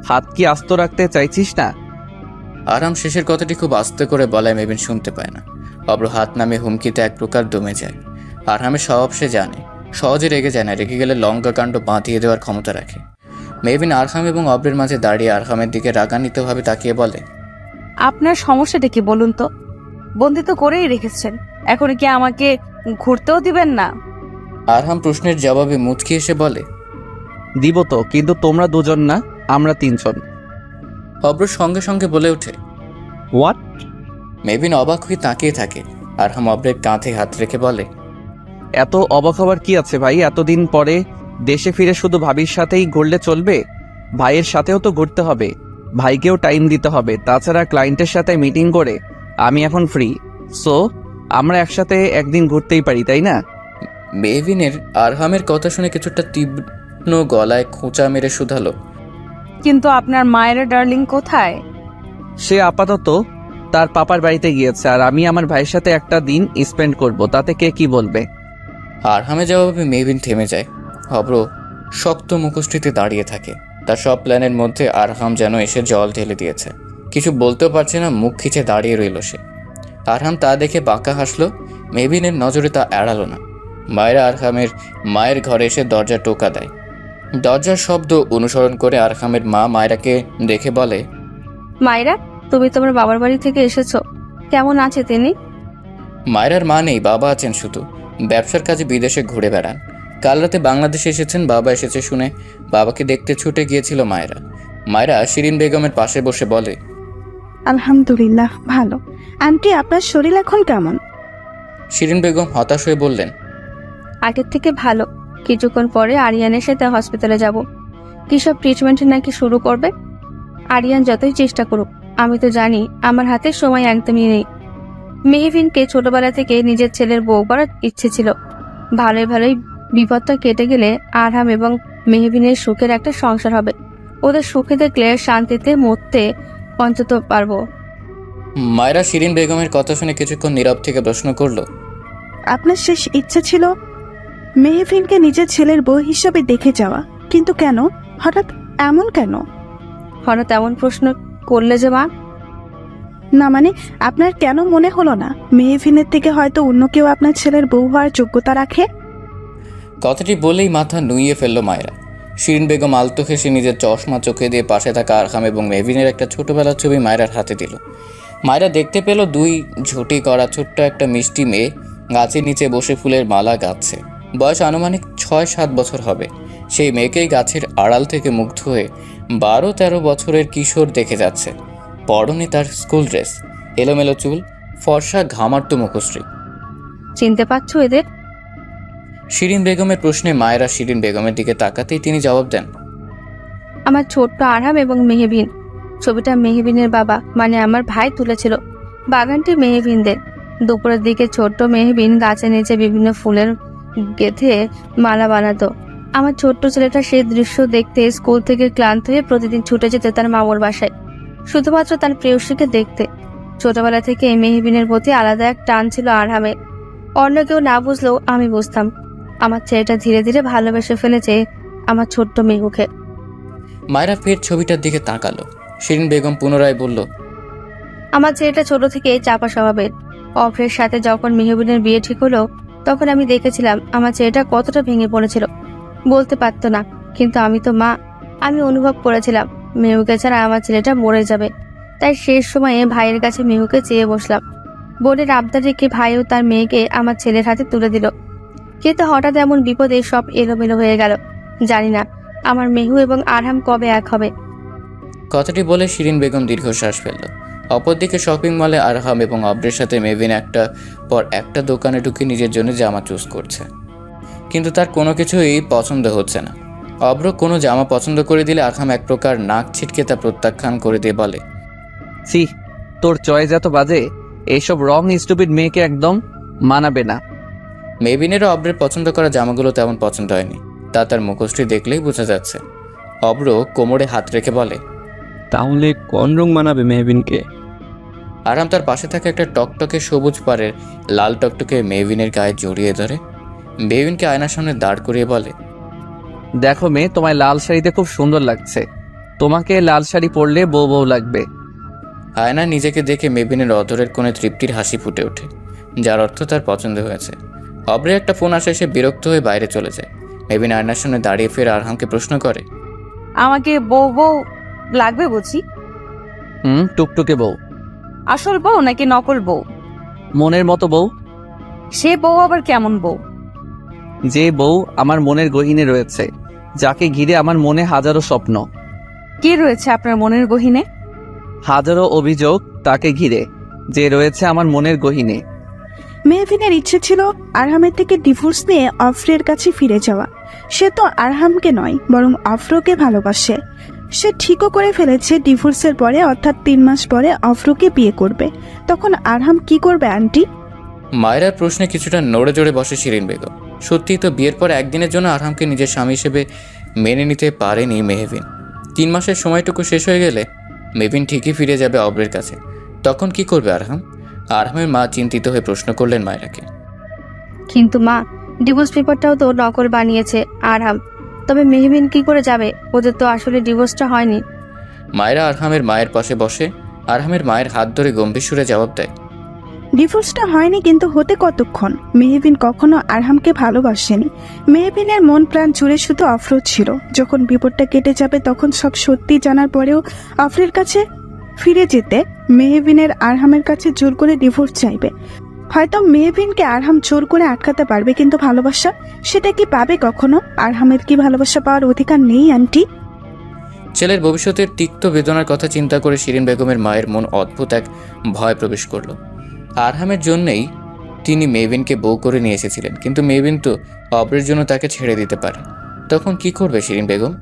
হাত কি আস্ত রাখতে চাইছিস না? আরহাম শেষের কথাটি খুব আস্তে করে বলায় মেহবিন শুনতে পায় না। অব্র হাত নামে হুমকিতে এক প্রকার দমে যায়। আরহামের স্বভাব সে জানে, সহজে রেগে যায় না, রেগে গেলে লঙ্কা কাণ্ড বাঁধিয়ে দেওয়ার ক্ষমতা রাখে। মেহবিন আরহাম এবং অব্রের মাঝে দাঁড়িয়ে আরহামের দিকে রাগান্বিতভাবে তাকিয়ে বলে, আপনার সমস্যাটা কি বলুন তো? বন্দি তো করেই রেখেছেন, এখন কি আমাকে ঘুরতেও দিবেন না? আরহাম প্রশ্নের জবাবে মুচকি এসে বলে, দিব তো, কিন্তু তোমরা দুজন না, আমরা তিনজন। অব্র সঙ্গে সঙ্গে বলে ওঠে, হোয়াট? মেহবিন অবাক হয়ে তাকিয়ে থাকে। আরহাম অব্রের কাঁধে হাত রেখে বলে, এত অবাক হবার কি আছে ভাই? এতদিন পরে দেশে ফিরে শুধু ভাবির সাথেই ঘুরলে চলবে? ভাইয়ের সাথেও তো ঘুরতে হবে, ভাইকেও টাইম দিতে হবে। তাছাড়া ক্লায়েন্টের সাথে মিটিং করে আমি এখন ফ্রি, সো আমরা একসাথে একদিন ঘুরতেই পারি, তাই না? মেহবিনের আরহামের কথা শুনে কিছুটা তীব্র গলায় খোঁচা মেরে শুধালো, কিন্তু আপনার মায়ের ডার্লিং কোথায়? সে আপাতত তার পাপার বাড়িতে গিয়েছে, আর আমি আমার ভাইয়ের সাথে একটা দিন স্পেন্ড করব, তাতে কে কি বলবে? আরহামের জবাবে মেহবিন থেমে যায়। অব্র শক্ত মুখোশটিতে দাঁড়িয়ে থাকে। তার সব প্ল্যানের মধ্যে আরহাম যেন এসে জল ঢেলে দিয়েছে। কিছু বলতেও পারছে না, মুখ খিচে দাঁড়িয়ে রইল সে। আরহাম তা দেখে বাঁকা হাসলো। মেহবিনের নজরে তা এড়ালো না। মায়েরা আরহামের মায়ের ঘরে এসে দরজা টোকা দেয়। দরজার শব্দ অনুসরণ করে আরহামের মা মায়েরাকে দেখে বলে, মায়েরা, তুমি তোমার বাবার বাড়ি থেকে এসেছো, কেমন আছে তিনি? মায়েরার মা নেই, বাবা আছেন শুধু। ব্যবসার কাজে বিদেশে ঘুরে বেড়ান। কাল রাতে বাংলাদেশে এসেছেন, বাবা এসেছে শুনে বাবাকে দেখতে ছুটে গিয়েছিল মায়েরা। মায়েরা শিরিন বেগমের পাশে বসে বলে, আলহামদুলিল্লাহ ভালো। আন্টি, আপনার শরীর এখন কেমন? শিরিন বেগম হতাশ হয়ে বললেন, আগের থেকে ভালো। কিছুক্ষণ পরে আরিয়ানের সাথে হসপিটালে যাব। কিসব ট্রিটমেন্ট নাকি শুরু করবে? আরিয়ান যতই চেষ্টা করুক, আমি তো জানি আমার হাতে সময় একদমই নেই। মেহবিনকে ছোটবেলা থেকে নিজের ছেলের বউ করার ইচ্ছে ছিল। ভালোই ভালোই বিপদটা কেটে গেলে আরহাম এবং মেহবিনের সুখের একটা সংসার হবে। ওদের সুখে দেখলে শান্তিতে মরতে অন্তত পারবো। মায়েরা শিরিন বেগমের কথা শুনে কিছুক্ষণ নীরব থেকে প্রশ্ন করলো, আপনার শেষ ইচ্ছা ছিল মেহফিনকে নিজের ছেলের বউ হিসাবে দেখে যাওয়া, কিন্তু কেন হঠাৎ এমন কেন? হঠাৎ এমন প্রশ্ন করলে যে মা? না মানে, আপনার কেন মনে হলো না মেহফিনের থেকে হয়তো অন্য কেউ আপনার ছেলের বউ হওয়ার যোগ্যতা রাখে? কথাটি বলেই মাথা নুইয়ে ফেলল মায়েরা। শিরিন বেগম আলতো হেসে নিজের চশমা চোখে দিয়ে পাশে থাকা আরহাম এবং মেহবিনের একটা ছোটবেলার ছবি মায়েরার হাতে দিল। মায়েরা দেখতে পেল দুই ঝুঁটি করা ছোট্ট একটা মিষ্টি মেয়ে গাছের নিচে বসে ফুলের মালা গাচ্ছে। বয়স আনুমানিক ৬-৭ বছর হবে। সেই মেয়েকেই গাছের আড়াল থেকে মুগ্ধ হয়ে ১২-১৩ বছরের কিশোর দেখে যাচ্ছে। পরনে তার স্কুল ড্রেস, এলোমেলো চুল, ফর্সা ঘামার্ত মুখশ্রী। চিনতে পারছো এদের? শিরিন বেগমের প্রশ্নে মায়েরা শিরিন বেগমের দিকে তাকাতেই তিনি জবাব দেন, আমার ছোট্ট আরহাম এবং মেহবিন। ছবিটা মেহবিনের বাবা মানে আমার ভাই তুলেছিল। বাগানটি মেহবিনদের। দুপুরের দিকে ছোট্ট মেহবিন গাছের নিচে বিভিন্ন ফুলের গেঁথে মালা বানাতো। আমার ছোট্ট ছেলেটা সেই দৃশ্য দেখতে স্কুল থেকে ক্লান্ত হয়ে প্রতিদিন ছুটে যেত তার মামুর বাসায়, শুধুমাত্র তার প্রেয়সীকে দেখতে। ছোটবেলা থেকে মেহবিনের প্রতি আলাদা এক টান ছিল আরহামের। অন্য কেউ না বুঝলেও আমি বুঝতাম। আমার ছেলেটা ধীরে ধীরে ভালোবেসে ফেলেছে আমার ছোট্ট মেহুকে। মায়েরা ফের ছবিটার দিকে তাকালো। শিরিন বেগম পুনরায় বলল, আমার ছেলেটা ছোট থেকে চাপা স্বভাবের। অফরের সাথে যখন মেহবিনের বিয়ে ঠিক হলো, তখন আমি দেখেছিলাম আমার ছেলেটা কতটা ভেঙে পড়েছিল। বলতে পারতো না, কিন্তু আমি তো মা, আমি অনুভব করেছিলাম মেহুকে ছাড়া আমার ছেলেটা মরে যাবে। তাই শেষ সময়ে ভাইয়ের কাছে মেহুকে চেয়ে বসলাম। বোনের আবদার রেখে ভাইও তার মেয়েকে আমার ছেলের হাতে তুলে দিল। কিন্তু হঠাৎ এমন বিপদে সব এলোমেলো হয়ে গেল। জানি না আমার মেহু এবং আরহাম কবে এক হবে। কথাটি বলে শিরিন বেগম দীর্ঘশ্বাস ফেলল। অপরদিকে শপিং মলে আরহাম এবং অব্রের সাথে মেভিন একটা পর একটা দোকানে ঢুকে নিজের জন্য জামা চুজ করছে, কিন্তু তার কোনো কিছুই পছন্দ হচ্ছে না। অব্র কোনো জামা পছন্দ করে দিলে আরহাম এক প্রকার নাক ছিটকে তা প্রত্যাখ্যান করে দিয়ে বলে, সি, তোর চয়েস এত বাজে, এইসব রং স্টুপিড মেয়েকে একদম মানাবে না। মেভিনেরও অব্রের পছন্দ করা জামাগুলো তেমন পছন্দ হয়নি, তা তার মুখোশটি দেখলেই বোঝা যাচ্ছে। অব্র কোমরে হাত রেখে বলে, তাহলে কোন রং মানাবে মেহবিনকে? আরহাম তার পাশে থাকা একটা টকটকে সবুজ পাড়ের লাল টকটকে মেভিনের গায়ে জড়িয়ে ধরে মেভিনকে আয়নার সামনে দাঁড় করিয়ে বলে, দেখো মেয়ে, তোমায় লাল শাড়িতে খুব সুন্দর লাগছে। তোমাকে লাল শাড়ি পরলে বউ বউ লাগবে। আয়না নিজেকে দেখে মেভিনের অধরের কোণে তৃপ্তির হাসি ফুটে ওঠে, যার অর্থ তার পছন্দ হয়েছে। অব্রে একটা ফোন আসে, সে বিরক্ত হয়ে বাইরে চলে যায়। মেভিন আয়নার সামনে দাঁড়িয়ে ফের আরহামকে প্রশ্ন করে, আমাকে বউ বউ লাগবে বুঝি? টুকটুকে বউ। আসল বউ নাকি নকল বউ? মনের মতো বউ। সে বউ আবার কেমন বউ? যে বউ আমার মনের গহীনে রয়েছে, যাকে ঘিরে আমার মনে হাজারো স্বপ্ন। কি রয়েছে আপনার মনের গহীনে? হাজারো অভিযোগ তাকে ঘিরে, যে রয়েছে আমার মনের গহীনে। মেহবিনের ইচ্ছে ছিল আরহামের থেকে ডিভোর্স নিয়ে অফরের কাছে ফিরে যাওয়া। সে তো আরহামকে নয়, বরং অফরোকে ভালোবাসে। সে ঠিকও করে ফেলেছে ডিভোর্সের পরে, অর্থাৎ 3 মাস পরে অফরোকে বিয়ে করবে। তখন আরহাম কি করবে আন্টি? মায়েরার প্রশ্নে কিছুটা নড়ে চড়ে বসে শিরিন বেগম। সত্যিই তো বিয়ের পর একদিনের জন্য আরহামকে নিজের স্বামী হিসেবে মেনে নিতে পারেনি মেহবিন। 3 মাসের সময়টুকু শেষ হয়ে গেলে মেভিন ঠিকই ফিরে যাবে অব্রের কাছে। তখন কি করবে আরহাম? আরহামের মা চিন্তিত হয়ে প্রশ্ন করলেন মায়েরাকে, কিন্তু মা, ডিভোর্স পেপারটাও তো নকল বানিয়েছে আরহাম। তবে মেহবিন কি করে যাবে? ওদের তো আসলে ডিভোর্সটা হয়নি। মায়েরা আরহামের মায়ের পাশে বসে আরহামের মায়ের হাত ধরে গম্ভীর সুরে জবাব দেয়, ডিভোর্সটা হয়নি, কিন্তু হতে কতক্ষণ? মেহবিন কখনো আরহামকে ভালোবাসেনি। মেহবিনের মন প্রাণ জুড়ে শুধু অফরোজ ছিল। যখন বিপদটা কেটে যাবে তখন সব সত্যি জানার পরেও অফরের কাছে ফিরে যেতে মেহবিনের আরহামের কাছে জোর করে ডিভোর্স চাইবে। হয়তো মেহবিনকে আরহাম জোর করে আটকাতে পারবে, কিন্তু ভালোবাসা সেটা কি পাবে কখনো? আরহামের কি ভালোবাসা পাওয়ার অধিকার নেই আন্টি? ছেলের ভবিষ্যতের তিক্ত বেদনার কথা চিন্তা করে শিরিন বেগমের মায়ের মন অদ্ভুত এক ভয় প্রবেশ করলো। আরহামের জন্যই তিনি মেভিনকে বউ করে নিয়ে এসেছিলেন, কিন্তু মেভিন তো অব্রের জন্য তাকে ছেড়ে দিতে পারে। তখন কি করবে শিরিন বেগম?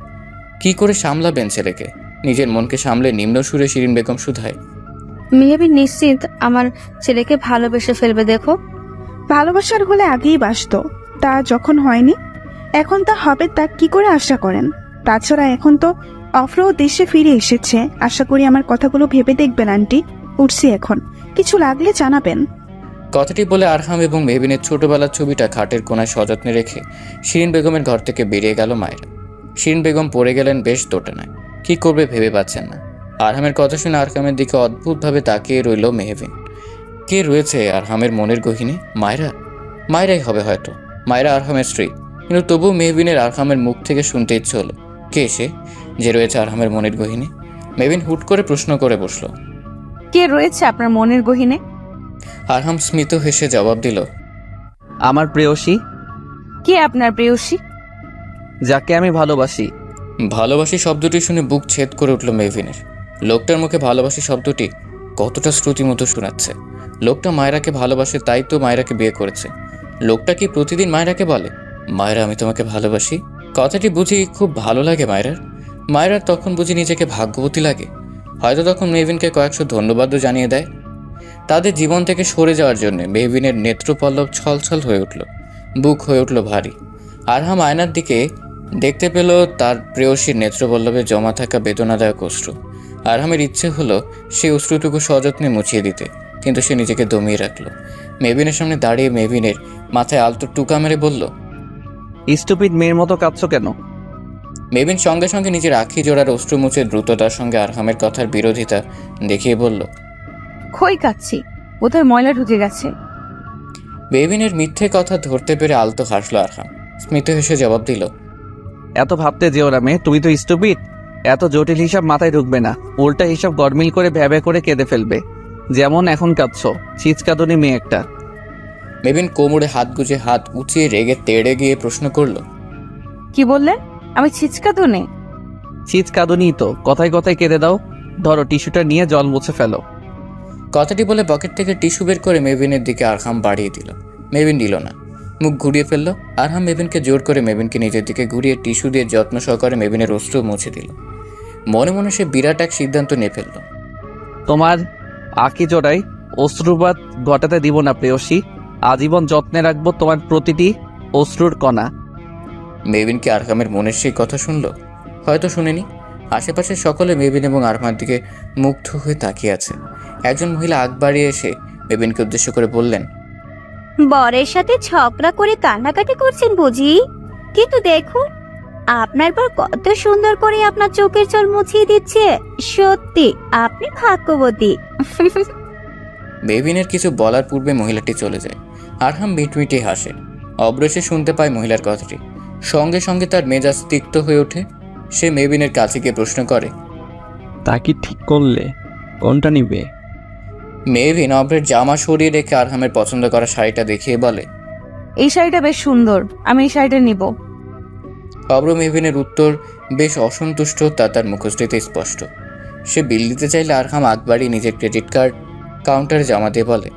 কি করে সামলাবেন ছেলেকে? নিজের মনকে সামলে নিম্ন সুরে শিরিন বেগম শুধায়, মেহবিন নিশ্চিত আমার ছেলেকে ভালোবেসে ফেলবে। দেখো, ভালোবাসার হলে আগেই বাসতো, তা যখন হয়নি এখন তা হবে, তা কি করে আশা করেন? তাছাড়া এখন তো অফরো দেশে ফিরে এসেছে। আশা করি আমার কথাগুলো ভেবে দেখবেন আন্টি। উঠছি এখন, কিছু লাগলে জানাবেন। কথাটি বলে আরহাম এবং মেহবিনের ছোটবেলার ছবিটা খাটের কোনায় সযত্নে রেখে শিরিন বেগমের ঘর থেকে বেরিয়ে গেল মায়েরা। শিরিন বেগম পড়ে গেলেন বেশ দোটানায়। কি করবে ভেবে পাচ্ছেন না। আরহামের কথা শুনে আরহামের দিকে অদ্ভুতভাবে তাকিয়ে রইল মেহবিন। কে রয়েছে আরহামের মনের গহীনে? মায়েরা? মায়েরাই হবে হয়তো। মায়েরা আরহামের স্ত্রী, কিন্তু তবুও মেহবিনের আরহামের মুখ থেকে শুনতে ইচ্ছে হলো, কে সে যে রয়েছে আরহামের মনের গহীনে? মেহবিন হুট করে প্রশ্ন করে বসল, কে রয়েছে আপনার মনের গহীনে? আরহাম স্মিত হেসে জবাব দিল, আমার প্রেয়সী। কে আপনার প্রেয়সী? যাকে আমি ভালোবাসি। ভালোবাসি শব্দটি শুনে বুক ছেদ করে উঠল মেহবিনের। লোকটার মুখে ভালোবাসি শব্দটি কতটা শ্রুতিমতো শোনাচ্ছে। লোকটা মায়েরাকে ভালোবাসে, তাই তো মায়েরাকে বিয়ে করেছে। লোকটা কি প্রতিদিন মায়েরাকে বলে মায়েরা আমি তোমাকে ভালোবাসি কথাটি বুঝি খুব ভালো লাগে মায়েরার তখন বুঝি নিজেকে ভাগ্যবতী লাগে। হয়তো তখন মেহবিনকে কয়েকশো ধন্যবাদও জানিয়ে দেয়। তাদের জীবন থেকে সরে যাওয়ার জন্য মেহবিনের নেত্রপল্লব ছলছল হয়ে উঠল, বুক হয়ে উঠল ভারী। আরহাম আয়নার দিকে দেখতে পেল তার প্রেয়সীর নেত্রপল্লবে জমা থাকা বেদনাদায়ক অশ্রু। আরহামের ইচ্ছে হলো সে অশ্রুটুকু সযত্নে মুছিয়ে দিতে, কিন্তু সে নিজেকে দমিয়ে রাখল। মেহবিনের সামনে দাঁড়িয়ে মেহবিনের মাথায় আলতো টুকা মেরে বলল, স্টুপিড মেয়ের মতো কাঁদছো কেন? মেহবিন সঙ্গে সঙ্গে নিজের আঁখি জোড়ার অশ্রু মুছে দ্রুততার সঙ্গে আরহামের কথার বিরোধিতা দেখিয়ে বলল, খই কাচ্ছি, বোধহয় ময়লা ঢুকে গেছে। মেহবিনের মিথ্যে কথা ধরতে পেরে আলতো হাসল আরহাম। স্মিত হেসে জবাব দিল, এত ভাবতে যেও না মেয়ে, তুমি তো স্টুপিড। এত জটিল হিসাব মাথায় ঢুকবে না, উল্টা হিসাব গরমিল করে ভ্যাবে করে কেঁদে ফেলবে, যেমন এখন কাঁদছো। ছিচকাদনি মেয়ে একটা। মেহবিন কোমরে হাত গুজে হাত উঁচিয়ে রেগে তেড়ে গিয়ে প্রশ্ন করল, কি বললেন? আমি ছিচকা তো নেই। ছিচকাদনি তো, কথায় কথায় কেঁদে দাও। ধরো টিস্যুটা নিয়ে জল মুছে ফেলো। কথাটি বলে পকেট থেকে টিস্যু বের করে মেহবিনের দিকে আরহাম বাড়িয়ে দিল। মেহবিন দিল না, মুখ ঘুরিয়ে ফেলল। আরহাম মেহবিনকে জোর করে মেহবিনকে নিজের দিকে ঘুরিয়ে টিস্যু দিয়ে যত্ন সহকারে মেহবিনের অস্ত্র মুছে দিল। মনে মনে সে বিরাট এক সিদ্ধান্ত নিয়ে ফেলল, তোমার আঁকি জোড়ায় অশ্রুপাত ঘটাতে দিব না প্রেয়সী। আজীবন যত্নে রাখবো তোমার প্রতিটি অশ্রুর কণা। মেহবিন কি আরহামের মনের সেই কথা শুনল? হয়তো শুনেনি। আশেপাশে সকলে মেহবিন এবং আরহামের দিকে মুগ্ধ হয়ে তাকিয়ে আছে। একজন মহিলা আগ বাড়িয়ে এসে মেহবিনকে উদ্দেশ্য করে বললেন, বরের সাথে ঝগড়া করে কান্নাকাটি করছেন বুঝি? কিন্তু দেখুন, আপনার বর কত সুন্দর করে আপনার চোখের জল মুছিয়ে দিচ্ছে। সত্যি আপনি ভাগ্যবতী। মেহবিনের কিছু বলার পূর্বে মহিলাটি চলে যায়। আরহাম মিটমিটে হাসে। অব্রসে শুনতে পায় মহিলার কথাটি। সঙ্গে সঙ্গে তার মেজাজ তিক্ত হয়ে ওঠে। সে মেহবিনের কাছে গিয়ে প্রশ্ন করে, তা কি ঠিক করলে? কোনটা নিবে? মেহবিন অব্রের জামা সরিয়ে রেখে আরহামের পছন্দ করা শাড়িটা দেখিয়ে বলে, এই শাড়িটা বেশ সুন্দর, আমি এই শাড়িটা নিব। অব্র মেহবিনের উত্তর বেশ অসন্তুষ্ট, তা তার মুখশ্রীতে স্পষ্ট। সে বিল দিতে চাইলে আরহাম আগ বাড়িয়ে নিজের ক্রেডিট কার্ড কাউন্টারে জমা দিয়ে বলে,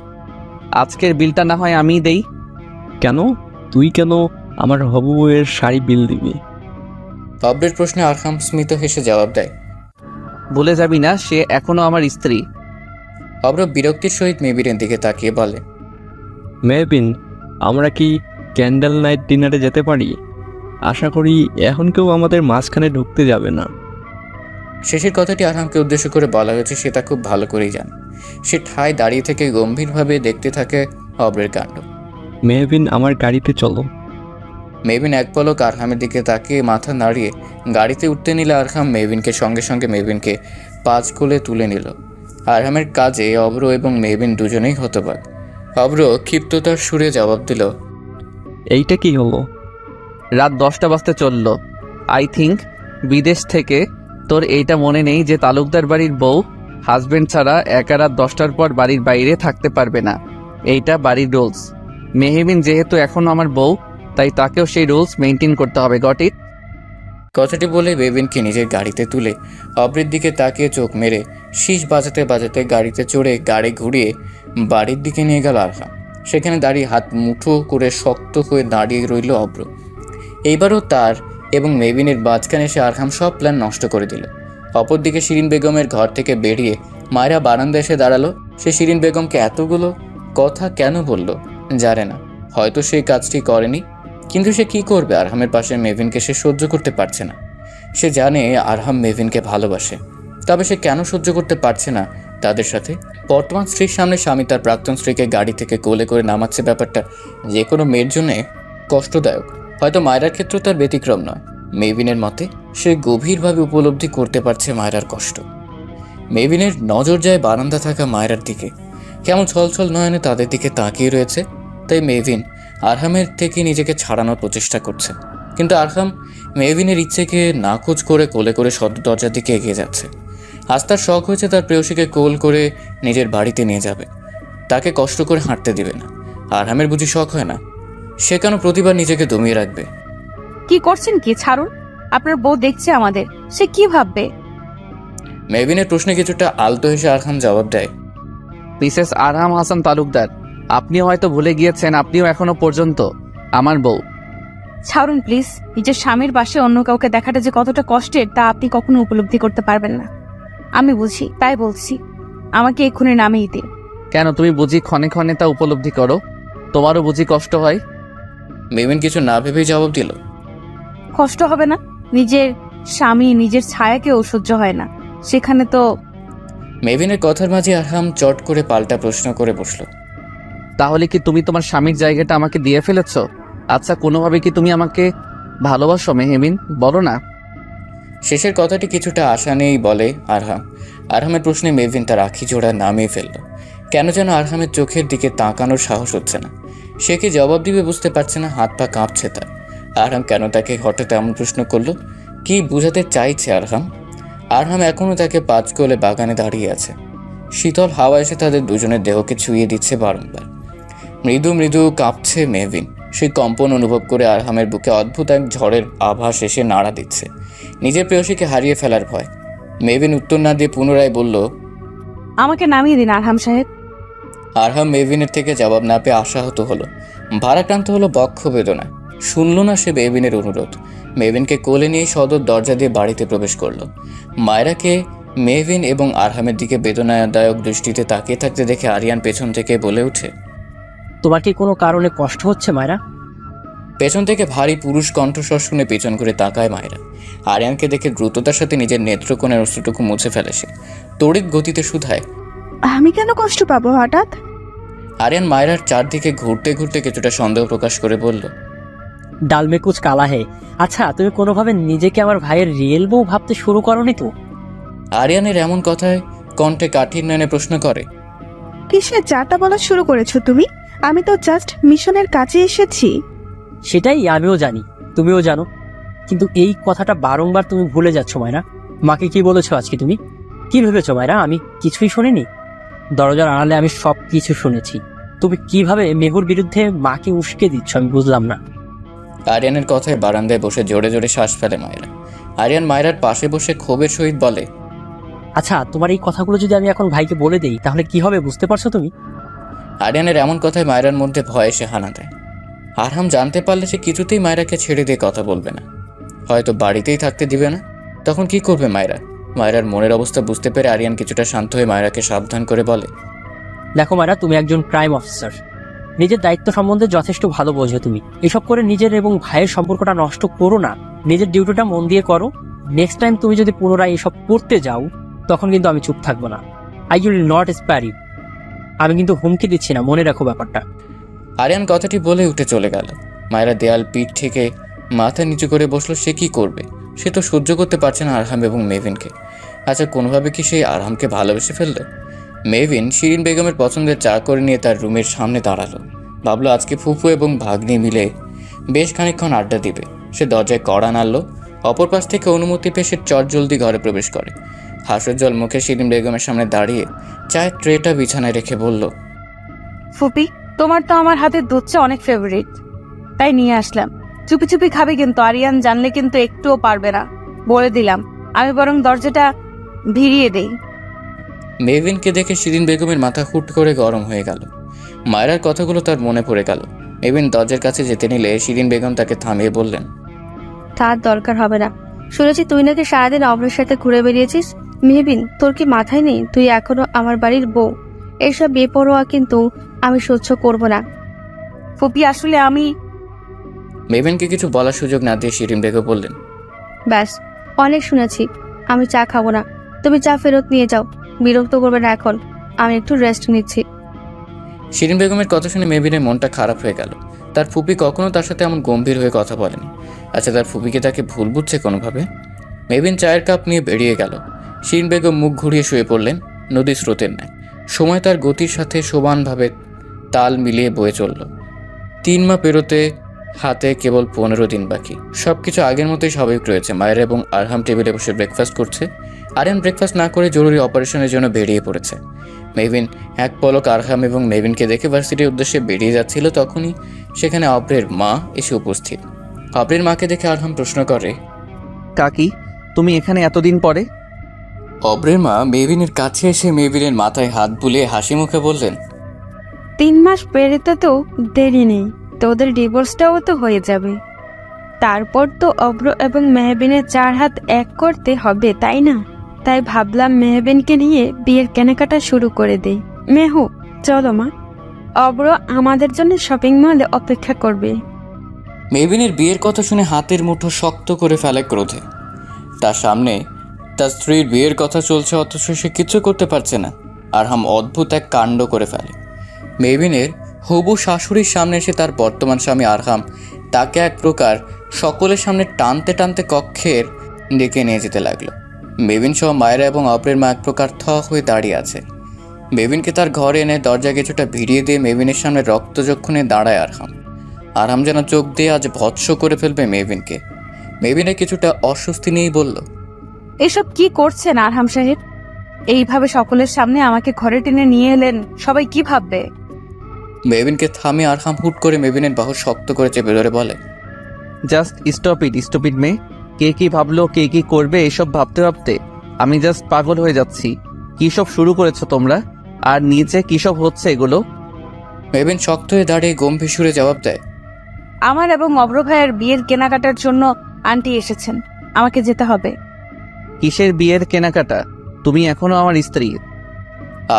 আজকের বিলটা না হয় আমিই দেই। কেন? তুই কেন আমার হবু বউয়ের শাড়ি বিল দিবি? অব্রের প্রশ্নে আরহাম স্মিত হেসে জবাব দেয়, ভুলে যাবি না, সে এখনো আমার স্ত্রী। অব্র বিরক্তির সহিত মেহবিনের দিকে তাকিয়ে বলে, মেহবিন, আমরা কি ক্যান্ডেল নাইট ডিনারে যেতে পারি? আশা করি এখন কেউ আমাদের মাঝখানে ঢুকতে যাবে না। শেষের কথাটি আরহামকে উদ্দেশ্য করে বলা হয়েছে, সে তা খুব ভালো করেই জানে। সে ঠায় দাঁড়িয়ে থেকে গম্ভীরভাবে দেখতে থাকে অব্রের কাণ্ড। মেহবিন, আমার গাড়িতে চলো। মেহবিন এক পলক আরহামের দিকে তাকিয়ে মাথা নাড়িয়ে গাড়িতে উঠতে নিলে আরহাম মেহবিনকে সঙ্গে মেহবিনকে পাঁচ কোলে তুলে নিল। আরহামের কাজে অব্র এবং মেহবিন দুজনেই হতবাক। অব্র ক্ষিপ্ততার সুরে জবাব দিল, এইটা কি হলো? রাত 10টা বাজতে চলল। আই থিঙ্ক বিদেশ থেকে তোর এইটা মনে নেই যে তালুকদার বাড়ির বউ হাজবেন্ড ছাড়া একা রাত 10টার পর বাড়ির বাইরে থাকতে পারবে না। এইটা বাড়ির রুলস। মেহবিন যেহেতু এখনো আমার বউ, তাই তাকেও সেই রুলস মেনটেন করতে হবে। Got it? কথাটি বলে মেহবিনকে নিজের গাড়িতে তুলে অব্রের দিকে তাকিয়ে চোখ মেরে শীষ বাজাতে বাজাতে গাড়িতে চড়ে গাড়ি ঘুরিয়ে বাড়ির দিকে নিয়ে গেল আরহাম। সেখানে দাঁড়িয়ে হাত মুঠো করে শক্ত হয়ে দাঁড়িয়ে রইল অব্র। এইবারও তার এবং মেহবিনের মাঝখানে এসে আরহাম সব প্ল্যান নষ্ট করে দিল। অপরদিকে শিরিন বেগমের ঘর থেকে বেরিয়ে মায়েরা বারান্দায় এসে দাঁড়ালো। সে শিরিন বেগমকে এতগুলো কথা কেন বলল জানে না, হয়তো সেই কাজটি করেনি, কিন্তু সে কি করবে? আরহামের পাশে মেহবিনকে সে সহ্য করতে পারছে না। সে জানে আরহাম মেহবিনকে ভালোবাসে, তবে সে কেন সহ্য করতে পারছে না তাদের সাথে? বর্তমান স্ত্রীর সামনে স্বামী তার প্রাক্তন স্ত্রীকে গাড়ি থেকে কোলে করে নামাচ্ছে, ব্যাপারটা যে কোনো মেয়ের জন্য কষ্টদায়ক। হয়তো মায়েরার ক্ষেত্রেও তার ব্যতিক্রম নয়। মেহবিনের মতে সে গভীরভাবে উপলব্ধি করতে পারছে মায়েরার কষ্ট। মেহবিনের নজর যায় বারান্দা থাকা মায়েরার দিকে। কেমন ছলছল নয়নে তাদের দিকে তাকিয়ে রয়েছে। তাই মেহবিন আরহামের থেকে নিজেকে ছাড়ানোর প্রচেষ্টা করছে, কিন্তু আরহাম মেহবিনের ইচ্ছেকে নাকচ করে কোলে করে সদর দরজার দিকে এগিয়ে যাচ্ছে। আজ তার শখ হয়েছে তার প্রেয়সীকে কোল করে নিজের বাড়িতে নিয়ে যাবে, তাকে কষ্ট করে হাঁটতে দিবে না। আরহামের বুঝি শখ হয় না? সে কেন প্রতিবার নিজেকে দমিয়ে রাখবে? কি করছেন কি? ছাড়ুন, আপনার বউ দেখছে আমাদের, সে কি ভাববে? মেহবিনের প্রশ্নে কিছুটা আলতো হেসে আরহাম জবাব দেয়, মিসেস আরহাম হাসান তালুকদার, আপনিও হয়তো ভুলে গিয়েছেন আপনিও এখনো পর্যন্ত আমার বউ। ছাড়ুন প্লিজ। নিজের স্বামীর পাশে অন্য কাউকে দেখাটা যে কতটা কষ্টের তা আপনি কখনো উপলব্ধি করতে পারবেন না। আমি বুঝি, তাই বলছি, আমাকে এক্ষুনি নামিয়ে দিন। কেন, তুমি বুঝি ক্ষণে ক্ষণে তা উপলব্ধি করো? তোমারও বুঝি কষ্ট হয়? মেহবিন কিছু না ভেবেই জবাব দিল। কষ্ট হবে না? নিজের স্বামী নিজের ছায়াকেও সহ্য হয় না, সেখানে তো। মেহবিনের কথার মাঝে আরহাম চট করে পাল্টা প্রশ্ন করে বসলো। তাহলে কি তুমি তোমার স্বামীর জায়গাটা আমাকে দিয়ে ফেলেছ? আচ্ছা, কোনোভাবে কি তুমি আমাকে ভালোবাসো মেহবিন? বলো না। শেষের কথাটি কিছুটা আশা নিয়েই বলে আরহাম। আরহামের প্রশ্নে মেহবিন তার আখি জোড়া নামিয়ে ফেলল। কেন যেন আরহামের চোখের দিকে তাকানোর সাহস হচ্ছে না। সে কি জবাব দিবে বুঝতে পারছে না, হাত পা কাঁপছে তার। আরহাম কেন তাকে হঠাৎ এমন প্রশ্ন করলো? কি বুঝাতে চাইছে আরহাম? আরহাম এখনও তাকে পাঁচ কোলে বাগানে দাঁড়িয়ে আছে। শীতল হাওয়া এসে তাদের দুজনের দেহকে ছুঁয়ে দিচ্ছে বারংবার। মৃদু মৃদু কাঁপছে মেহবিন। সেই কম্পন অনুভব করে আরহামের বুকে অদ্ভুত এক ঝড়ের আভাস এসে নাড়া দিচ্ছে, নিজের প্রেয়সীকে হারিয়ে ফেলার ভয়। মেহবিন উত্তর না দিয়ে পুনরায় বলল, আমাকে নামিয়ে দিন আরহাম সাহেব। আরহাম মেহবিনের থেকে জবাব না পেয়ে আশাহত হলো, ভারাক্রান্ত হলো বক্ষ বেদনা। শুনল না সে মেহবিনের অনুরোধ। মেহবিনকে কোলে নিয়ে সদর দরজা দিয়ে বাড়িতে প্রবেশ করলো। মায়রাকে মেহবিন এবং আরহামের দিকে বেদনাদায়ক দৃষ্টিতে তাকিয়ে থাকতে দেখে আরিয়ান পেছন থেকে বলে ওঠে, তোমার কি কোনো কারণে কষ্ট হচ্ছে মায়েরা? পেছন থেকে ভারী পুরুষ কণ্ঠস্বর শুনে পেছন করে তাকায় মায়রা। আরিয়ানকে দেখে দ্রুততার সাথে নিজের নেত্রকোণের অস্ত্রটুকু মুছে ফেলে সে। তড়িৎ গতিতে শুধায়, আমি কেন কষ্ট পাবো হঠাৎ? আরিয়ান মায়রার চারদিকে ঘুরতে ঘুরতে কিছুটা সন্দেহ প্রকাশ করে বলল, ডালমে কুচ কালা হে। আচ্ছা, তুমি কোনোভাবে নিজেকে আমার ভাইয়ের রিয়েল বউ ভাবতে শুরু করোনি তো? আরিয়ানের এমন কথায় কণ্ঠে কাঠিন্য এনে প্রশ্ন করে, কিসের যাটা বলা শুরু করেছো তুমি? আমি তো জাস্ট মিশনের কাছে এসেছি। সেটাই আমিও জানি, তুমিও জানো, কিন্তু এই কথাটা বারংবার তুমি ভুলে যাচ্ছ মায়রা। মাকে কি বলেছো আজকে তুমি? কি ভেবেছো মায়রা আমি কিছুই শুনিনি? দরজার আড়ালে আমি সব কিছু শুনেছি। তুমি কিভাবে মেহুর বিরুদ্ধে মাকে উস্কে দিচ্ছ আমি বুঝলাম না। আরিয়ানের কথায় বারান্দায় বসে জোরে জোরে শ্বাস ফেলে মায়রা। আরিয়ান মায়রার পাশে বসে ক্ষোভের সহিত বলে, আচ্ছা, তোমার এই কথাগুলো যদি আমি এখন ভাইকে বলে দেই তাহলে কি হবে বুঝতে পারছো তুমি? আরিয়ানের এমন কথায় মায়রার মধ্যে ভয় এসে হানা দেয়। আরহাম জানতে পারলে সে কিছুতেই মায়রাকে ছেড়ে দিয়ে কথা বলবে না, হয়তো বাড়িতেই থাকতে দিবে না। তখন কি করবে মায়রা? মায়রার মনের অবস্থা বুঝতে পেরে আরিয়ান কিছুটা শান্ত হয়ে মায়রাকে সাবধান করে বলে, দেখো মায়রা, তুমি একজন ক্রাইম অফিসার, নিজের দায়িত্ব সম্বন্ধে যথেষ্ট ভালো বোঝো। তুমি এসব করে নিজের এবং ভাইয়ের সম্পর্কটা নষ্ট করো না, নিজের ডিউটিটা মন দিয়ে করো। নেক্সট টাইম তুমি যদি পুনরায় এসব করতে যাও তখন কিন্তু আমি চুপ থাকবো না। I will not spare you. আমি কিন্তু হুমকি দিচ্ছি না, মনে রাখো ব্যাপারটা। আরিয়ান কথাটি বলে উঠে চলে গেল। মায়রা দেয়াল পিঠ থেকে মাথা নিচু করে বসলো। সে কি করবে? সে তো সহ্য করতে পারছে না আরহাম এবং মেহবিনকে। আচ্ছা, কোনোভাবে কি সেই আরহামকে ভালোবেসে ফেলল? মেহবিন শিরিন বেগমের পছন্দের চা করে নিয়ে তার রুমের সামনে দাঁড়ালো। ভাবলো আজকে ফুফু এবং ভাগ্নি মিলে বেশ খানিকক্ষণ আড্ডা দিবে। সে দরজায় কড়া নাড়ল। অপর পাশ থেকে অনুমতি পেয়ে সে চটজলদি ঘরে প্রবেশ করে। হাস্যোজ্জ্বল মুখে শিরিন বেগমের সামনে দাঁড়িয়ে চায়ের ট্রেটা বিছানায় রেখে বলল, ফুপি, তোমার তো আমার হাতের দুধ চা অনেক ফেভারিট, তাই নিয়ে আসলাম। চুপি চুপি খাবে কিন্তু, আরিয়ান জানলে কিন্তু একটুও পারবে না, বলে দিলাম। আমি বরং দরজাটা ভিড়িয়ে দেই। মেহবিনকে দেখে শিরিন বেগমের মাথা হুট করে গরম হয়ে গেল। মায়রার কথাগুলো তার মনে পড়ে গেল। মেহবিন দরজার কাছে যেতে নিলে শিরিন বেগম তাকে থামিয়ে বললেন, তার দরকার হবে না। শুনেছি তুই নাকি সারাদিন অমরের সাথে ঘুরে বেরিয়েছিস। মেহবিন, তোর কি মাথায় নেই? তুই এখনো আমার বাড়ির বউ। এইসব বেপরোয়া কিন্তু আমি সহ্য করব না। ফুপি, আসলে আমি। মেহবিনকে কিছু বলার সুযোগ না দিয়ে শিরিন বেগম বললেন, ব্যাস, অনেক শুনেছি, আমি চা খাবো না। তুমি চা ফেরত নিয়ে যাও, বিরক্ত করবে না এখন, আমি একটু রেস্ট নিচ্ছি। শিরিন বেগমের কথা শুনে মেহবিনের মনটা খারাপ হয়ে গেল। তার ফুপি কখনো তার সাথে এমন গম্ভীর হয়ে কথা বলেনি। আচ্ছা, তার ফুপিকে তাকে ভুল বুঝছে কোনোভাবে? মেহবিন চায়ের কাপ নিয়ে বেরিয়ে গেল। শিরিন বেগম মুখ ঘুরিয়ে শুয়ে পড়লেন নদী স্রোতের ন্যায়। সময় তার গতির সাথে সমানভাবে তাল মিলিয়ে বয়ে চলল। 3 মাস পেরোতে হাতে কেবল 15 দিন বাকি। সবকিছু আগের মতোই স্বাভাবিক রয়েছে। মায়ের এবং আরহাম টেবিলে বসে ব্রেকফাস্ট করছে। আরিয়ান ব্রেকফাস্ট না করে জরুরি অপারেশনের জন্য বেরিয়ে পড়েছে। মেহবিন এক পলক আরহাম এবং মেহবিনকে দেখে ভার্সিটির উদ্দেশ্যে বেরিয়ে যাচ্ছিল, তখনই সেখানে অব্রের মা এসে উপস্থিত। অব্রের মাকে দেখে আরহাম প্রশ্ন করে, কাকি, তুমি এখানে এতদিন পরে? অব্রের মা মেহবিনের কাছে এসে মেহবিনের মাথায় হাত বুলিয়ে হাসি মুখে বললেন, 3 মাস পেরিতে তো দেরি নেই, তোদের ডিভোর্সটাও তো হয়ে যাবে। তারপর তো অব্র এবং মেহবিনের 4 হাত এক করতে হবে, তাই না? তাই ভাবলাম মেহবিনকে নিয়ে বিয়ের কেনাকাটা শুরু করে দেই। মেহু, চলো মা, অব্র আমাদের জন্য শপিং মলে অপেক্ষা করবে। মেহবিনের বিয়ের কথা শুনে হাতের মুঠো শক্ত করে ফেলে ক্রোধে। তার সামনে তার স্ত্রীর বিয়ের কথা চলছে, অথচ সে কিছু করতে পারছে না। আরহাম অদ্ভুত এক কাণ্ড করে ফেলে। মেহবিনের হবু শাশুড়ির সামনে এসে তার বর্তমান স্বামী আরহাম তাকে এক প্রকার সকলের সামনে টানতে টানতে কক্ষের ডেকে নিয়ে যেতে লাগলো। মেহবিন সহ মায়েরা এবং অপরের মা এক প্রকার থ হয়ে দাঁড়িয়ে আছে। মেহবিনকে তার ঘরে এনে দরজা কিছুটা ভিড়িয়ে দিয়ে মেহবিনের সামনে রক্তচক্ষু দাঁড়ায় আরহাম। আরহাম যেন চোখ দিয়ে আজ ভৎস করে ফেলবে মেহবিনকে। মেহবিনের কিছুটা অস্বস্তি নিয়েই বলল, এসব কি করছেন আরহাম সাহেব? এইভাবে সকলের সামনে আমাকে ঘরে টেনে নিয়ে এলেন, সবাই কি ভাববে? মেহবিনকে থামিয়ে আরহাম হুট করে মেহবিনের বাহু শক্ত করে চেপে ধরে বলে, জাস্ট স্টপিড মেয়ে। কে কি ভাবলো, কে কি করবে, এসব ভাবতে ভাবতে আমি জাস্ট পাগল হয়ে যাচ্ছি। কি সব শুরু করেছো তোমরা? আর নিচে কি সব হচ্ছে এগুলো? মেহবিন শক্ত হয়ে দাঁড়িয়ে গম্ভীর সুরে জবাব দেয়, আমার এবং অব্র ভাইয়ের বিয়ের কেনাকাটার জন্য আন্টি এসেছেন, আমাকে যেতে হবে। কিসের বিয়ের কেনাকাটা? তুমি এখনো আমার স্ত্রী।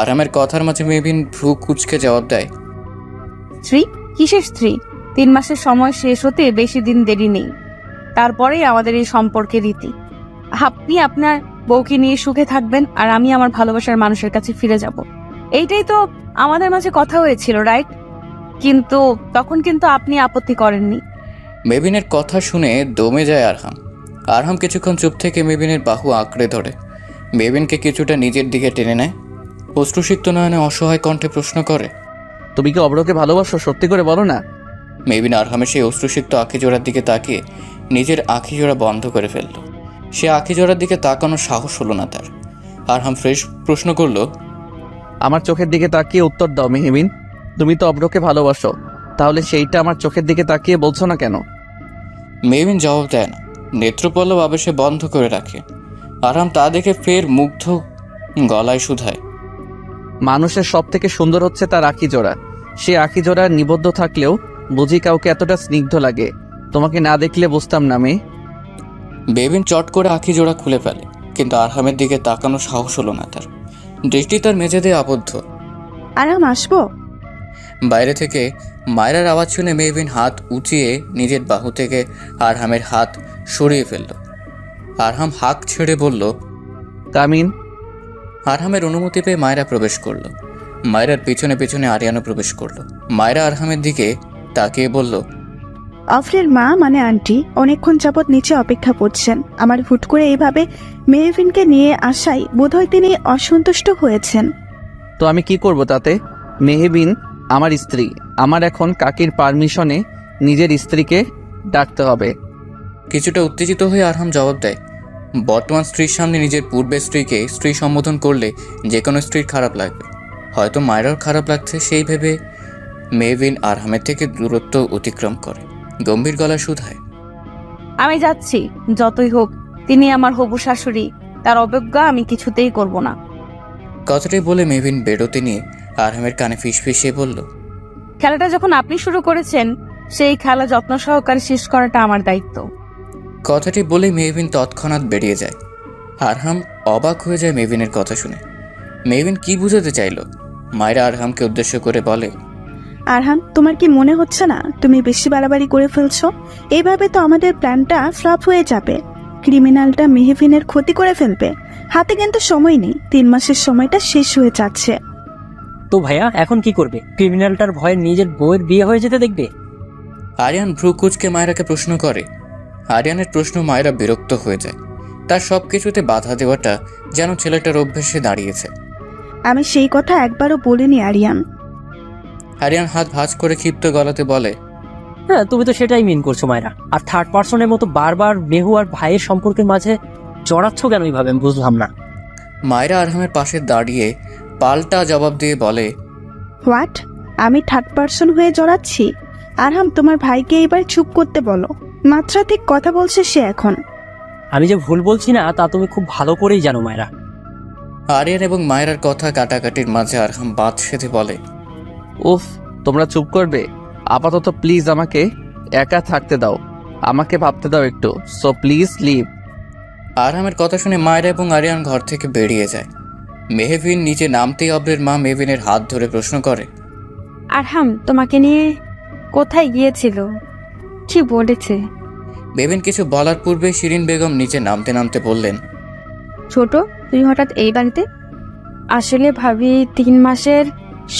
আরহামের কথার মাঝে মেহবিন ভ্রু কুচকে জবাব দেয়, স্ত্রী? কিসের স্ত্রী? 3 মাসের সময় শেষ হতে বেশি দিন দেরি নেই, তারপরেই আমাদের এই সম্পর্কের রীতি। আপনি আপনার বউকে নিয়ে সুখে থাকবেন আর আমি আমার ভালোবাসার মানুষের কাছে ফিরে যাব, এইটাই তো আমাদের মাঝে কথা হয়েছিল, রাইট? কিন্তু তখন কিন্তু আপনি আপত্তি করেননি। মেহবিনের কথা শুনে দমে যায় আরহাম। আরহাম কিছুক্ষণ চুপ থেকে মেহবিনের বাহু আঁকড়ে ধরে মেহবিনকে কিছুটা নিজের দিকে টেনে নেয়। অশ্রুসিক্ত নয়নে অসহায় কণ্ঠে প্রশ্ন করে, তুমি কি অব্রকে ভালোবাসো? সত্যি করে বলো না। মেহবিন আরহামের সেই অশ্রুসিক্ত আঁখিজোড়ার দিকে তাকিয়ে নিজের আঁখিজোড়া বন্ধ করে ফেলল। সে আঁখিজোড়ার দিকে তাকানোর সাহস হলো না তার। আরহাম ফ্রেশ প্রশ্ন করল, আমার চোখের দিকে তাকিয়ে উত্তর দাও মেহবিন। তুমি তো অব্রকে ভালোবাসো, তাহলে সেইটা আমার চোখের দিকে তাকিয়ে বলছো না কেন? মেহবিন জবাব দেয় না, নেত্রপল্লব আবেশে বন্ধ করে রাখে। আরহাম তা দেখে ফের মুগ্ধ গলায় শুধায়, মানুষের সব থেকে সুন্দর হচ্ছে তার আঁখিজোড়া। সে আঁখিজোড়া নিবদ্ধ থাকলেও বুঝি কাউকে এতটা স্নিগ্ধ লাগে। তোমাকে না দেখলে বুঝতাম না মেয়ে। মেহবিন চট করে আঁখিজোড়া খুলে ফেলে, কিন্তু আরহামের দিকে তাকানোর সাহস হলো না তার। দৃষ্টি তার মেঝেতে আবদ্ধ। আরাম, আসবো? বাইরে থেকে মায়েরার আওয়াজ শুনে মেহবিন হাত উঁচিয়ে নিজের বাহু থেকে আরহামের হাত সরিয়ে ফেলল। আরহাম হাঁক ছেড়ে বলল, কামিন। আরহামের অনুমতি পেয়ে মায়েরা প্রবেশ করলো। মায়েরার পিছনে পিছনে আরিয়ানও প্রবেশ করলো। মায়েরা আরহামের দিকে তাকিয়ে বলল, অফরের মা মানে আন্টি অনেকক্ষণ যাবৎ নিচে অপেক্ষা করছেন। আমার হুট করে এইভাবে মেহবিনকে নিয়ে আসায় বোধহয় তিনি অসন্তুষ্ট হয়েছেন। তো আমি কি করব তাতে? মেহবিন আমার স্ত্রী। আমার এখন কাকির পারমিশনে নিজের স্ত্রীকে ডাকতে হবে। কিছুটা উত্তেজিত হয়ে আরহাম জবাব দেয়, বর্তমান স্ত্রীর সামনে নিজের পূর্বের স্ত্রীকে স্ত্রী সম্বোধন করলে যে কোনো স্ত্রীর খারাপ লাগবে। হয়তো মায়েরাও খারাপ লাগছে, সেই ভেবে মেহবিন আরহামের থেকে দূরত্ব অতিক্রম করে গম্ভীর গলা শুধায়, আমি যাচ্ছি, যতই হোক তিনি আমার হবু শাশুড়ি, তার অবজ্ঞা আমি কিছুতেই করব না। কথাটাই বলে মেহবিন বেরোতে নিয়ে আরহামের কানে ফিসফিসিয়ে বলল, খেলাটা যখন আপনি শুরু করেছেন, সেই খেলা যত্ন সহকারে শেষ করাটা আমার দায়িত্ব। কথাটি বলে মেহবিন তৎক্ষণাৎ বেরিয়ে যায়। আরহাম অবাক হয়ে যায় মেহবিনের কথা শুনে। মেহবিন কি বুঝাতে চাইল? মায়েরা আরহামকে উদ্দেশ্য করে বলে, আরহাম, তোমার কি মনে হচ্ছে না তুমি বেশি বাড়াবাড়ি করে ফেলছো? এইভাবে তো আমাদের প্ল্যানটা ফ্লপ হয়ে যাবে। ক্রিমিনালটা মেহবিনের ক্ষতি করে ফেলবে। হাতে কিন্তু সময় নেই, 3 মাসের সময়টা শেষ হয়ে যাচ্ছে। তো ভাইয়া এখন কি করবে? ক্রিমিনালটার ভয়ে নিজের বউয়ের বিয়ে হয়ে যেতে দেখবে? আরিয়ান ভ্রু কুচকে মায়েরাকে প্রশ্ন করে। আরিয়ানের প্রশ্ন মায়েরা বিরক্ত হয়ে যায়। তার সব কিছুতে বাধা দেওয়াটা যেন ছেলেটার অভ্যেসে দাঁড়িয়েছে। আমি সেই কথা একবারও বলিনি আরিয়ান। আরিয়ান হাত ভাঁজ করে ক্ষিপ্ত গলাতে বলে, হ্যাঁ, তুমি তো সেটাই মিন করছো মায়েরা। আর থার্ড পার্সনের মতো বারবার মেহু আর ভাইয়ের সম্পর্কের মাঝে জড়াচ্ছ কেন এইভাবে? আমি বুঝলাম না। মায়েরা আরহামের পাশে দাঁড়িয়ে পাল্টা জবাব দিয়ে বলে, হোয়াট? আমি থার্ড পার্সন হয়ে জড়াচ্ছি? আরহাম, তোমার ভাইকে এবার চুপ করতে বলো। মাত্রাধিক কথা বলছে সে এখন। আমি যে ভুল বলছি না তা তুমি খুব ভালো করেই জানো মায়েরা। আরিয়ান এবং মায়েরার কথা কাটাকাটির মাঝে আরহাম বাদ সেধে বলে, উফ, তোমরা চুপ করবে? আপাতত প্লিজ আমাকে একা থাকতে দাও। আমাকে ভাবতে দাও একটু, সো প্লিজ লিভ। আরহামের কথা শুনে মায়েরা এবং আরিয়ান ঘর থেকে বেরিয়ে যায়। মেহবিন নিচে নামতেই অব্রের মা মেহবিনের হাত ধরে প্রশ্ন করে, আরহাম তোমাকে নিয়ে কোথায় গিয়েছিল, কি বলেছে? মেহবিন কিছু বলার পূর্বে শিরিন বেগম নিচে নামতে নামতে বললেন, ছোট তুই হঠাৎ এই বাড়িতে? আসলে ভাবি 3 মাসের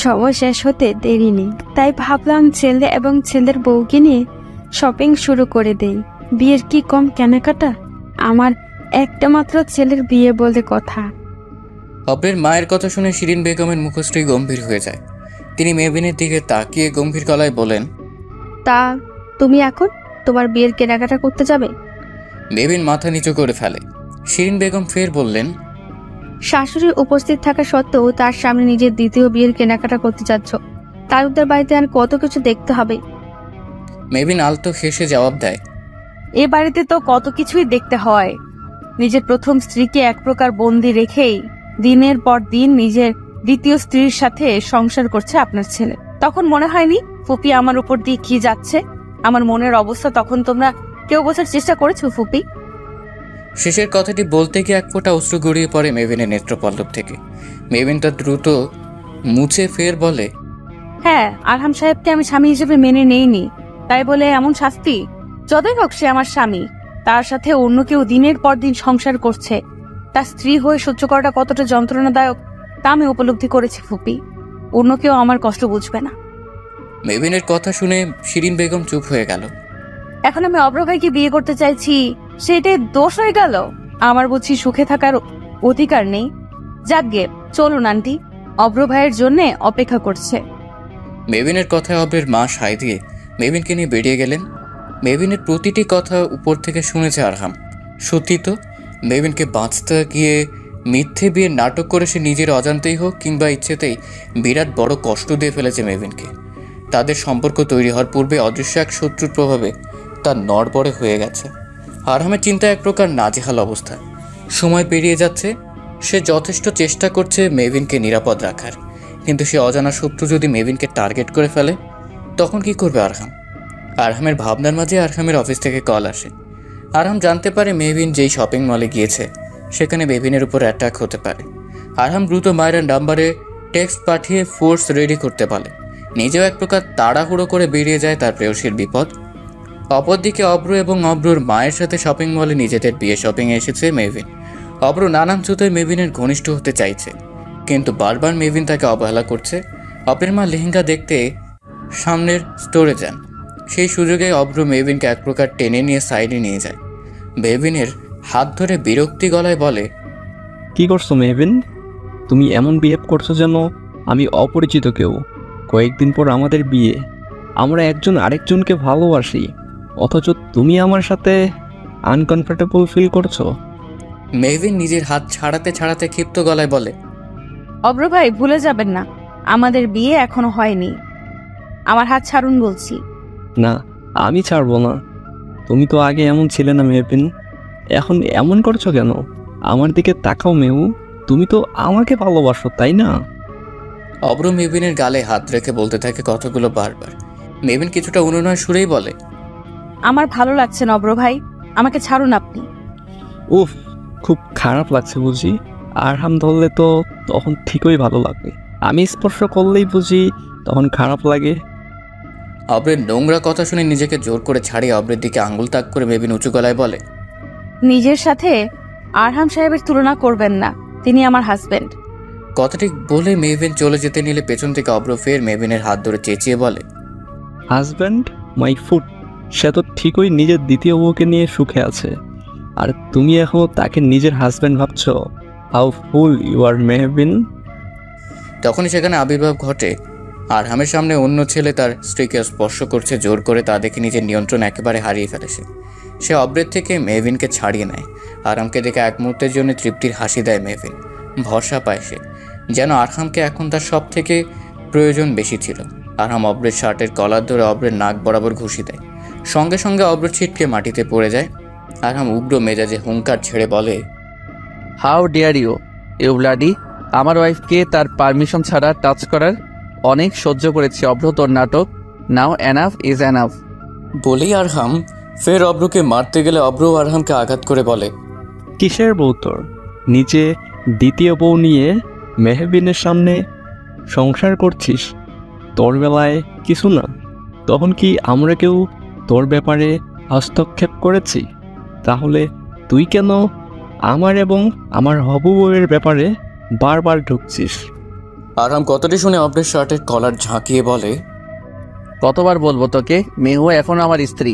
সময় শেষ হতে দেরি নেই, তাই ভাবলাম ছেলে এবং ছেলের বউকে নিয়ে শপিং শুরু করে দেই। বিয়ের কি কম কেনাকাটা, আমার একটা মাত্র ছেলের বিয়ে বলে কথা। অব্রের মায়ের কথা শুনে শিরিন বেগমের মুখশ্রী গম্ভীর হয়ে যায়। তিনি মেহবিনের দিকে তাকিয়ে গম্ভীর গলায় বলেন, তা তুমি এখন তোমার বিয়ের কেনাকাটা করতে যাবে? মেহবিন মাথা নিচু করে ফেলে। শিরিন বেগম ফের বললেন, শাশুড়ির উপস্থিত থাকা সত্ত্বেও তার সামনে নিজের দ্বিতীয় বিয়ের কেনাকাটা করতে যাচ্ছ, তালুকদার বাড়িতে আর কত কিছু দেখতে হবে। মেহবিন আলতো হেসে জবাব দেয়, এ বাড়িতে তো কত কিছুই দেখতে হয়। নিজের প্রথম স্ত্রীকে এক প্রকার বন্দি রেখেই দিনের পর দিন নিজের দ্বিতীয় স্ত্রীর সাথে সংসার করছে আপনার ছেলে। তখন মনে হয়নি ফুপি আমার উপর দিয়ে কি যাচ্ছে? আমার মনের অবস্থা তখন তোমরা কেউ বোঝার চেষ্টা করেছো ফুপি? শেষের কথাটি বলতে গিয়ে এক ফোঁটা অশ্রু গড়িয়ে পড়ে মেহবিনের নেত্রপল্লব থেকে। মেহবিন তা দ্রুত মুছে ফের বলে, হ্যাঁ, আরহাম সাহেবকে আমি স্বামী হিসেবে মেনে নেইনি, তাই বলে এমন শাস্তি? যতই হোক সে আমার স্বামী, তার সাথে অন্য কেউ দিনের পর দিন সংসার করছে, তার স্ত্রী হয়ে সহ্য করাটা কতটা যন্ত্রণাদায়ক তা আমি উপলব্ধি করেছি ফুপি। অন্য কেউ আমার কষ্ট বুঝবে না। মেহবিনের কথা শুনে শিরিন বেগম চুপ হয়ে গেল। এখন আমি অব্র ভাইকে বিয়ে করতে চাইছি, সেটাই দোষ হয়ে গেল? আমার বুঝি সুখে থাকার অধিকার নেই? যাকগে, চলুন আন্টি, অব্র ভাইয়ের জন্য অপেক্ষা করছে। মেহবিনের কথায় অব্রের মা সায় দিয়ে মেহবিনকে নিয়ে বেরিয়ে গেলেন। মেহবিনের প্রতিটি কথা উপর থেকে শুনেছে আরহাম। সত্যি তো, মেহবিনকে বাঁচতে গিয়ে মিথ্যে বিয়ের নাটক করে সে নিজের অজান্তেই হোক কিংবা ইচ্ছেতেই বিরাট বড় কষ্ট দিয়ে ফেলেছে মেহবিনকে। তাদের সম্পর্ক তৈরি হওয়ার পূর্বে অদৃশ্য এক শত্রুর প্রভাবে তার নড়বড়ে হয়ে গেছে। আরহামের চিন্তা এক প্রকার নাজেহাল অবস্থা। সময় পেরিয়ে যাচ্ছে, সে যথেষ্ট চেষ্টা করছে মেহবিনকে নিরাপদ রাখার, কিন্তু সে অজানা শত্রু যদি মেহবিনকে টার্গেট করে ফেলে তখন কি করবে আরহাম? আরহামের ভাবনার মাঝে আরহামের অফিস থেকে কল আসে। আরহাম জানতে পারে মেহবিন যেই শপিং মলে গিয়েছে সেখানে মেহবিনের উপর অ্যাটাক হতে পারে। আরহাম দ্রুত মায়ের নাম্বারে টেক্সট পাঠিয়ে ফোর্স রেডি করতে পারে। নিজেও এক প্রকার তাড়াহুড়ো করে বেরিয়ে যায় তার প্রেয়সীর বিপদ। অপরদিকে অব্র এবং অব্রুর মায়ের সাথে শপিং মলে নিজেদের বিয়ে শপিংয়ে এসেছে মেহবিন। অব্র নানান ছুতোয় মেহবিনের ঘনিষ্ঠ হতে চাইছে, কিন্তু বারবার মেহবিন তাকে অবহেলা করছে। অব্রের মা লেহেঙ্গা দেখতে সামনের স্টোরে যান। সেই সুযোগে অব্র মেহবিনকে এক প্রকার টেনে নিয়ে সাইডে নিয়ে যায়। মেহবিনের হাত ধরে বিরক্তি গলায় বলে, কি করছো মেহবিন? তুমি এমন বিহেভ করছো যেন আমি অপরিচিত কেউ। কয়েকদিন পর আমাদের বিয়ে, আমরা একজন আরেকজনকে ভালোবাসি, অথচ তুমি আমার সাথে আনকমফোর্টেবল ফিল করছো। মেহবিন নিজের হাত ছাড়াতে ছাড়াতে ক্ষিপ্ত গলায় বলে, অব্র ভাই ভুলে যাবেন না, আমাদের বিয়ে এখনো হয়নি। আমার হাত ছাড়ুন বলছি। না, আমি ছাড়বো না। তুমি তো আগে এমন ছিলে না মেহবিন, এখন এমন করছো কেন? আমার দিকে তাকাও মেহু, তুমি তো আমাকে ভালোবাসো তাই না? অব্র মেহবিনের গালে হাত রেখে বলতে থাকে কথাগুলো বারবার। মেহবিন কিছুটা অনুনয় সুরেই বলে, আমার ভালো লাগছে না অব্র ভাই, আমাকে ছাড়ুন আপনি। উফ, খুব খারাপ লাগছে বুঝি। আরহাম ধরলে তো তখন ঠিকই ভালো লাগবে, আমি স্পর্শ করলেই বুঝি তখন খারাপ লাগে। অব্রের নোংরা কথা শুনে নিজেকে জোর করে ছাড়িয়ে অব্রের দিকে আঙুল তাক করে মেহবিন উঁচু গলায় বলে, নিজের সাথে আরহাম সাহেবের তুলনা করবেন না, তিনি আমার হাজবেন্ড। কথাটি বলে মেহবিন চলে যেতে নিলে পেছন থেকে অব্র ফের মেহবিনের হাত ধরে চেঁচিয়ে বলে, হাজব্যান্ড মাই ফুট, সে তো ঠিকই নিজের দ্বিতীয় বউকে নিয়ে সুখে আছে, আর তুমি এখনো তাকে নিজের হাজব্যান্ড ভাবছো। How fool you are Mehbin. তখনই সেখানে আবির্ভাব ঘটে। আরহামের সামনে অন্য ছেলে তার স্ত্রীকে স্পর্শ করছে জোর করে, তা দেখে নিজের নিয়ন্ত্রণ একেবারে হারিয়ে ফেলেছে। সে অব্রের থেকে মেহবিনকে ছাড়িয়ে নেয়। আরহামকে দেখে এক মুহূর্তের জন্য তৃপ্তির হাসি দেয় মেহবিন। ভরসা পায় সে, যেন আরহামকে এখন তার সব থেকে প্রয়োজন বেশি ছিল। আরহাম অব্রের শার্টের কলার ধরে অব্রের নাক বরাবর ঘুষি দেয়। সঙ্গে সঙ্গে অব্র ছিটকে মাটিতে পড়ে যায়। আরহাম উগ্র মেজাজে হুঙ্কার ছেড়ে বলে, how dare you, you bloody! আমার ওয়াইফকে তার পারমিশন ছাড়া টাচ করার অনেক সহ্য করেছি অভ্র তোর নাটক, নাও এনাফ ইজ এনাফ। বলেই আরহাম ফের অব্রকে মারতে গেলে অব্র আরহামকে আঘাত করে বলে, কিসের বউ তোর? নিচে দ্বিতীয় বউ নিয়ে মেহবিনের সামনে সংসার করছিস? তোর বেলায় কিছু না, তখন কি আমরা কেউ তোর ব্যাপারে হস্তক্ষেপ করেছি? তাহলে তুই কেন আমার এবং আমার হবু বউয়ের ব্যাপারে বারবার ঢুকছিস? আরহাম কথাটি শুনে অব্রের শার্টের কলার ঝাঁকিয়ে বলে, কতবার বলবো তোকে, মেহু এখন আমার স্ত্রী।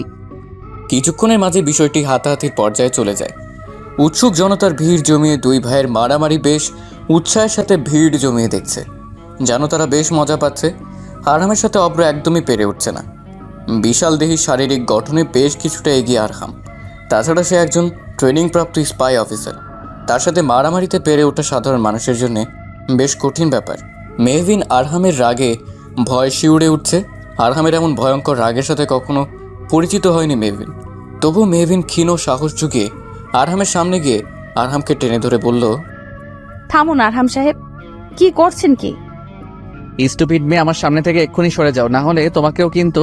কিছুক্ষণের মাঝে বিষয়টি হাতাহাতির পর্যায়ে চলে যায়। উৎসুক জনতার ভিড় জমিয়ে দুই ভাইয়ের মারামারি বেশ উৎসাহের সাথে ভিড় জমিয়ে দেখছে, যেন তারা বেশ মজা পাচ্ছে। আরহামের সাথে অব্র একদমই পেরে উঠছে না। বিশাল দেহী শারীরিক গঠনে বেশ কিছুটা এগিয়ে আরহাম, তাছাড়া সে একজন ট্রেনিংপ্রাপ্ত স্পাই অফিসার। তার সাথে মারামারিতে পেরে ওঠা সাধারণ মানুষের জন্য বেশ কঠিন ব্যাপার। মেহবিন আরহামের রাগে ভয় শিউরে উঠছে। আরহামের এমন ভয়ঙ্কর রাগের সাথে কখনো পরিচিত হয়নি মেহবিন। তবু মেহবিন ক্ষীণ সাহস জুগিয়ে আরহামের সামনে গিয়ে আরহামকে টেনে ধরে বলল, থামুন আরহাম সাহেব, কি করছেন কি? স্টুপিড মেয়ে, আমার সামনে থেকে এক্ষুনি সরে যাও, না হলে তোমাকেও কিন্তু।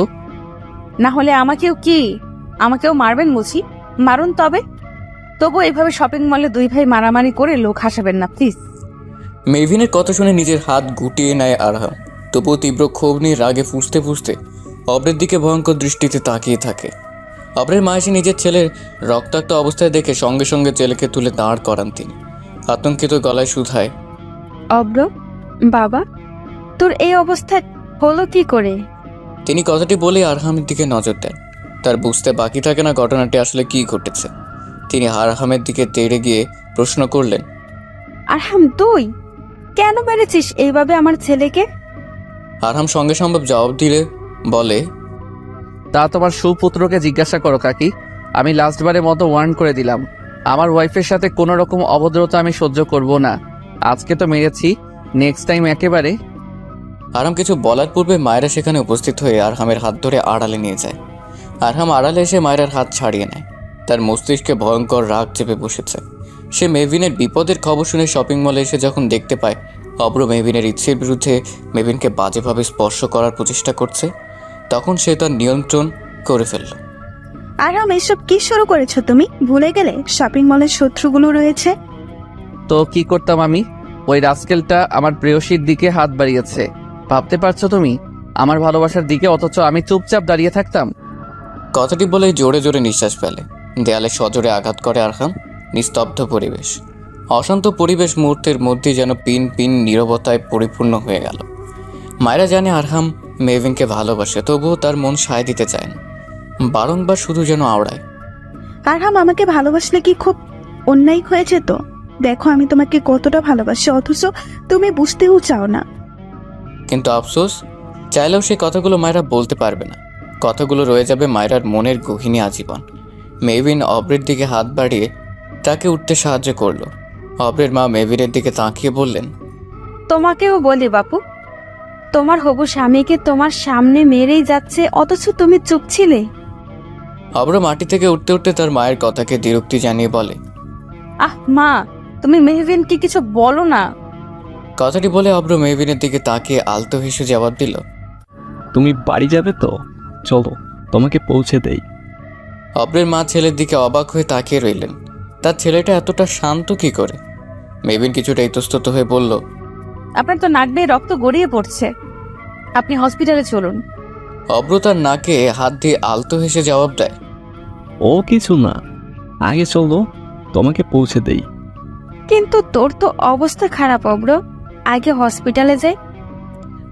না হলে আমাকেও কি? আমাকেও মারবেন বুঝি? মারুন তবু এইভাবে শপিং মলে দুই ভাই মারামারি করে লোক হাসাবেন না প্লিজ। মেহবিনের কথা শুনে নিজের হাত গুটিয়ে নেয় আরহাম। তবুও তীব্র ক্ষোভ নিয়ে রাগে ফুঁসতে ফুঁসতে অব্রের দিকে ভয়ঙ্কর দৃষ্টিতে তাকিয়ে থাকে। অব্রের মা এসে নিজের ছেলের রক্তাক্ত অবস্থায় দেখে সঙ্গে সঙ্গে ছেলেকে তুলে দাঁড় করান তিনি। আতঙ্কিত গলায় শুধায়, অব্র বাবা, তোর এই অবস্থা হলো কি করে? তিনি কথাটি বলে আরহামের দিকে নজর দেন। তার বুঝতে বাকি থাকে না ঘটনাটি আসলে কি ঘটেছে। তিনি আরহামের দিকে তেড়ে গিয়ে প্রশ্ন করলেন, আরহাম তুই কেন মেরেছিস এইভাবে আমার ছেলেকে? আরহাম সঙ্গে সম্ভব জবাব দিলে বলে, তা তোমার সুপুত্রকে জিজ্ঞাসা করো কাকি। আমি লাস্টবারের মতো ওয়ার্ন করে দিলাম, আমার ওয়াইফের সাথে কোনো রকম অভদ্রতা আমি সহ্য করব না। আজকে তো মেরেছি, নেক্সট টাইম একেবারে। আরহাম কিছু বলার পূর্বে মায়েরা সেখানে উপস্থিত হয়ে আরহামের হাত ধরে আড়ালে নিয়ে যায়। আরহাম আড়ালে এসে মায়েরার হাত ছাড়িয়ে নেয়। তার মস্তিষ্কে ভয়ঙ্কর রাগ চেপে বসেছে। সে মেহবিনের বিপদের খবর শুনে শপিং মলে এসে যখন দেখতে পায় অব্র মেহবিনের ইচ্ছের বিরুদ্ধে মেহবিনকে বাজেভাবে স্পর্শ করার প্রচেষ্টা করছে, তখন সে তার নিয়ন্ত্রণ করে ফেলল। আরহাম, এসব কি শুরু করেছো তুমি? ভুলে গেলে শপিং মলের শত্রুগুলো রয়েছে? তো কি করতাম আমি? ওই রাস্কেলটা আমার প্রেয়সীর দিকে হাত বাড়িয়েছে, ভাবতে পারছো তুমি? আমার ভালোবাসার দিকে, অথচ আমি চুপচাপ দাঁড়িয়ে থাকতাম। কথাটি বলে জোরে জোরে নিঃশ্বাস ফেলে। দেয়ালে সজোরে আঘাত করে আরহাম। নিস্তব্ধ পরিবেশ, অশান্ত পরিবেশ মুহূর্তের মধ্যে যেন পিন পিন নীরবতায় পরিপূর্ণ হয়ে গেল। মায়েরা জানে আরহাম মেহবিনকে ভালোবাসে, তবুও তার মন সায় দিতে চায় না। বারংবার শুধু যেন আওড়ায়, আরহাম, আমাকে ভালোবাসলে কি খুব অন্যায় হয়েছে? তো দেখো আমি তোমাকে কতটা ভালোবাসি, অথচ তুমি বুঝতেও চাও না। কিন্তু আফসোস, চাইলেও সে কথাগুলো মায়েরা বলতে পারবে না। কথাগুলো রয়ে যাবে মায়েরার মনের গহীনে আজীবন। মেহবিন অব্রের দিকে হাত বাড়িয়ে তাকে উঠতে সাহায্য করলো। অব্রের মা মেহবিনের দিকে তাকিয়ে বললেন, তোমাকেও বলি বাপু, তোমার হবু স্বামীকে তোমার সামনে মেরেই যাচ্ছে, অথচ তুমি চুপ ছিলে। অব্র মাটি থেকে উঠতে উঠতে তার মায়ের কথাকে দ্বিরুক্তি জানিয়ে বলে, আহ মা, তুমি মেহবিনকে কিছু বলো না। কথাটি বলে অব্র মেহবিনের দিকে তাকিয়ে আলতো হেসে জবাব দিল, তুমি বাড়ি যাবে তো? চলো তোমাকে পৌঁছে দেই। অব্রের মা ছেলের দিকে অবাক হয়ে তাকিয়ে রইলেন। তার ছেলেটা এতটা শান্ত কি করে? মেহবিন কিছুটা ইতস্তত হয়ে বলল, আপনার তো নাক বেয়ে রক্ত গড়িয়ে পড়ছে, আপনি হসপিটালে চলুন। অব্র তার নাকে হাত দিয়ে আলতো হেসে জবাব দেয়, ও কিছু না, আগে চলো তোমাকে পৌঁছে দেই। কিন্তু তোর তো অবস্থা খারাপ অব্র, আগে হসপিটালে যাই।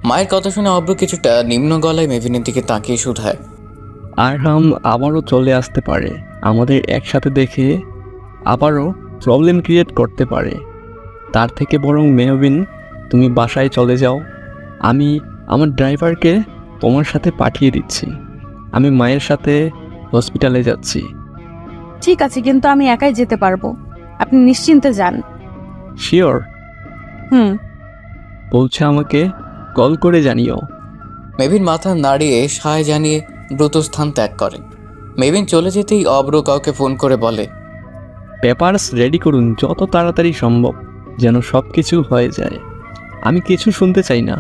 মায়ের কথা শুনে অব্র কিছুটা নিম্ন গলায় মেহবিনের দিকে তাকিয়ে শুধায়, আরহাম আবারও চলে আসতে পারে, আমাদের একসাথে দেখে আবারও প্রবলেম ক্রিয়েট করতে পারে। তার থেকে বরং মেহবিন তুমি বাসায় চলে যাও, আমি আমার ড্রাইভারকে তোমার সাথে পাঠিয়ে দিচ্ছি। আমি মায়ের সাথে হসপিটালে যাচ্ছি। ঠিক আছে, কিন্তু আমি একাই যেতে পারবো, আপনি নিশ্চিন্তে যান। শিওর? বলছে আমাকে কল করে জানিও। মেহবিন মাথা নাড়িয়ে সায় জানিয়ে দ্রুত স্থান ত্যাগ করেন। মেহবিন চলে যেতেই অব্র কাউকে ফোন করে বলে, পেপারস রেডি করুন যত তাড়াতাড়ি সম্ভব, যেন সব কিছু হয়ে যায়। আমি কিছু শুনতে চাই না।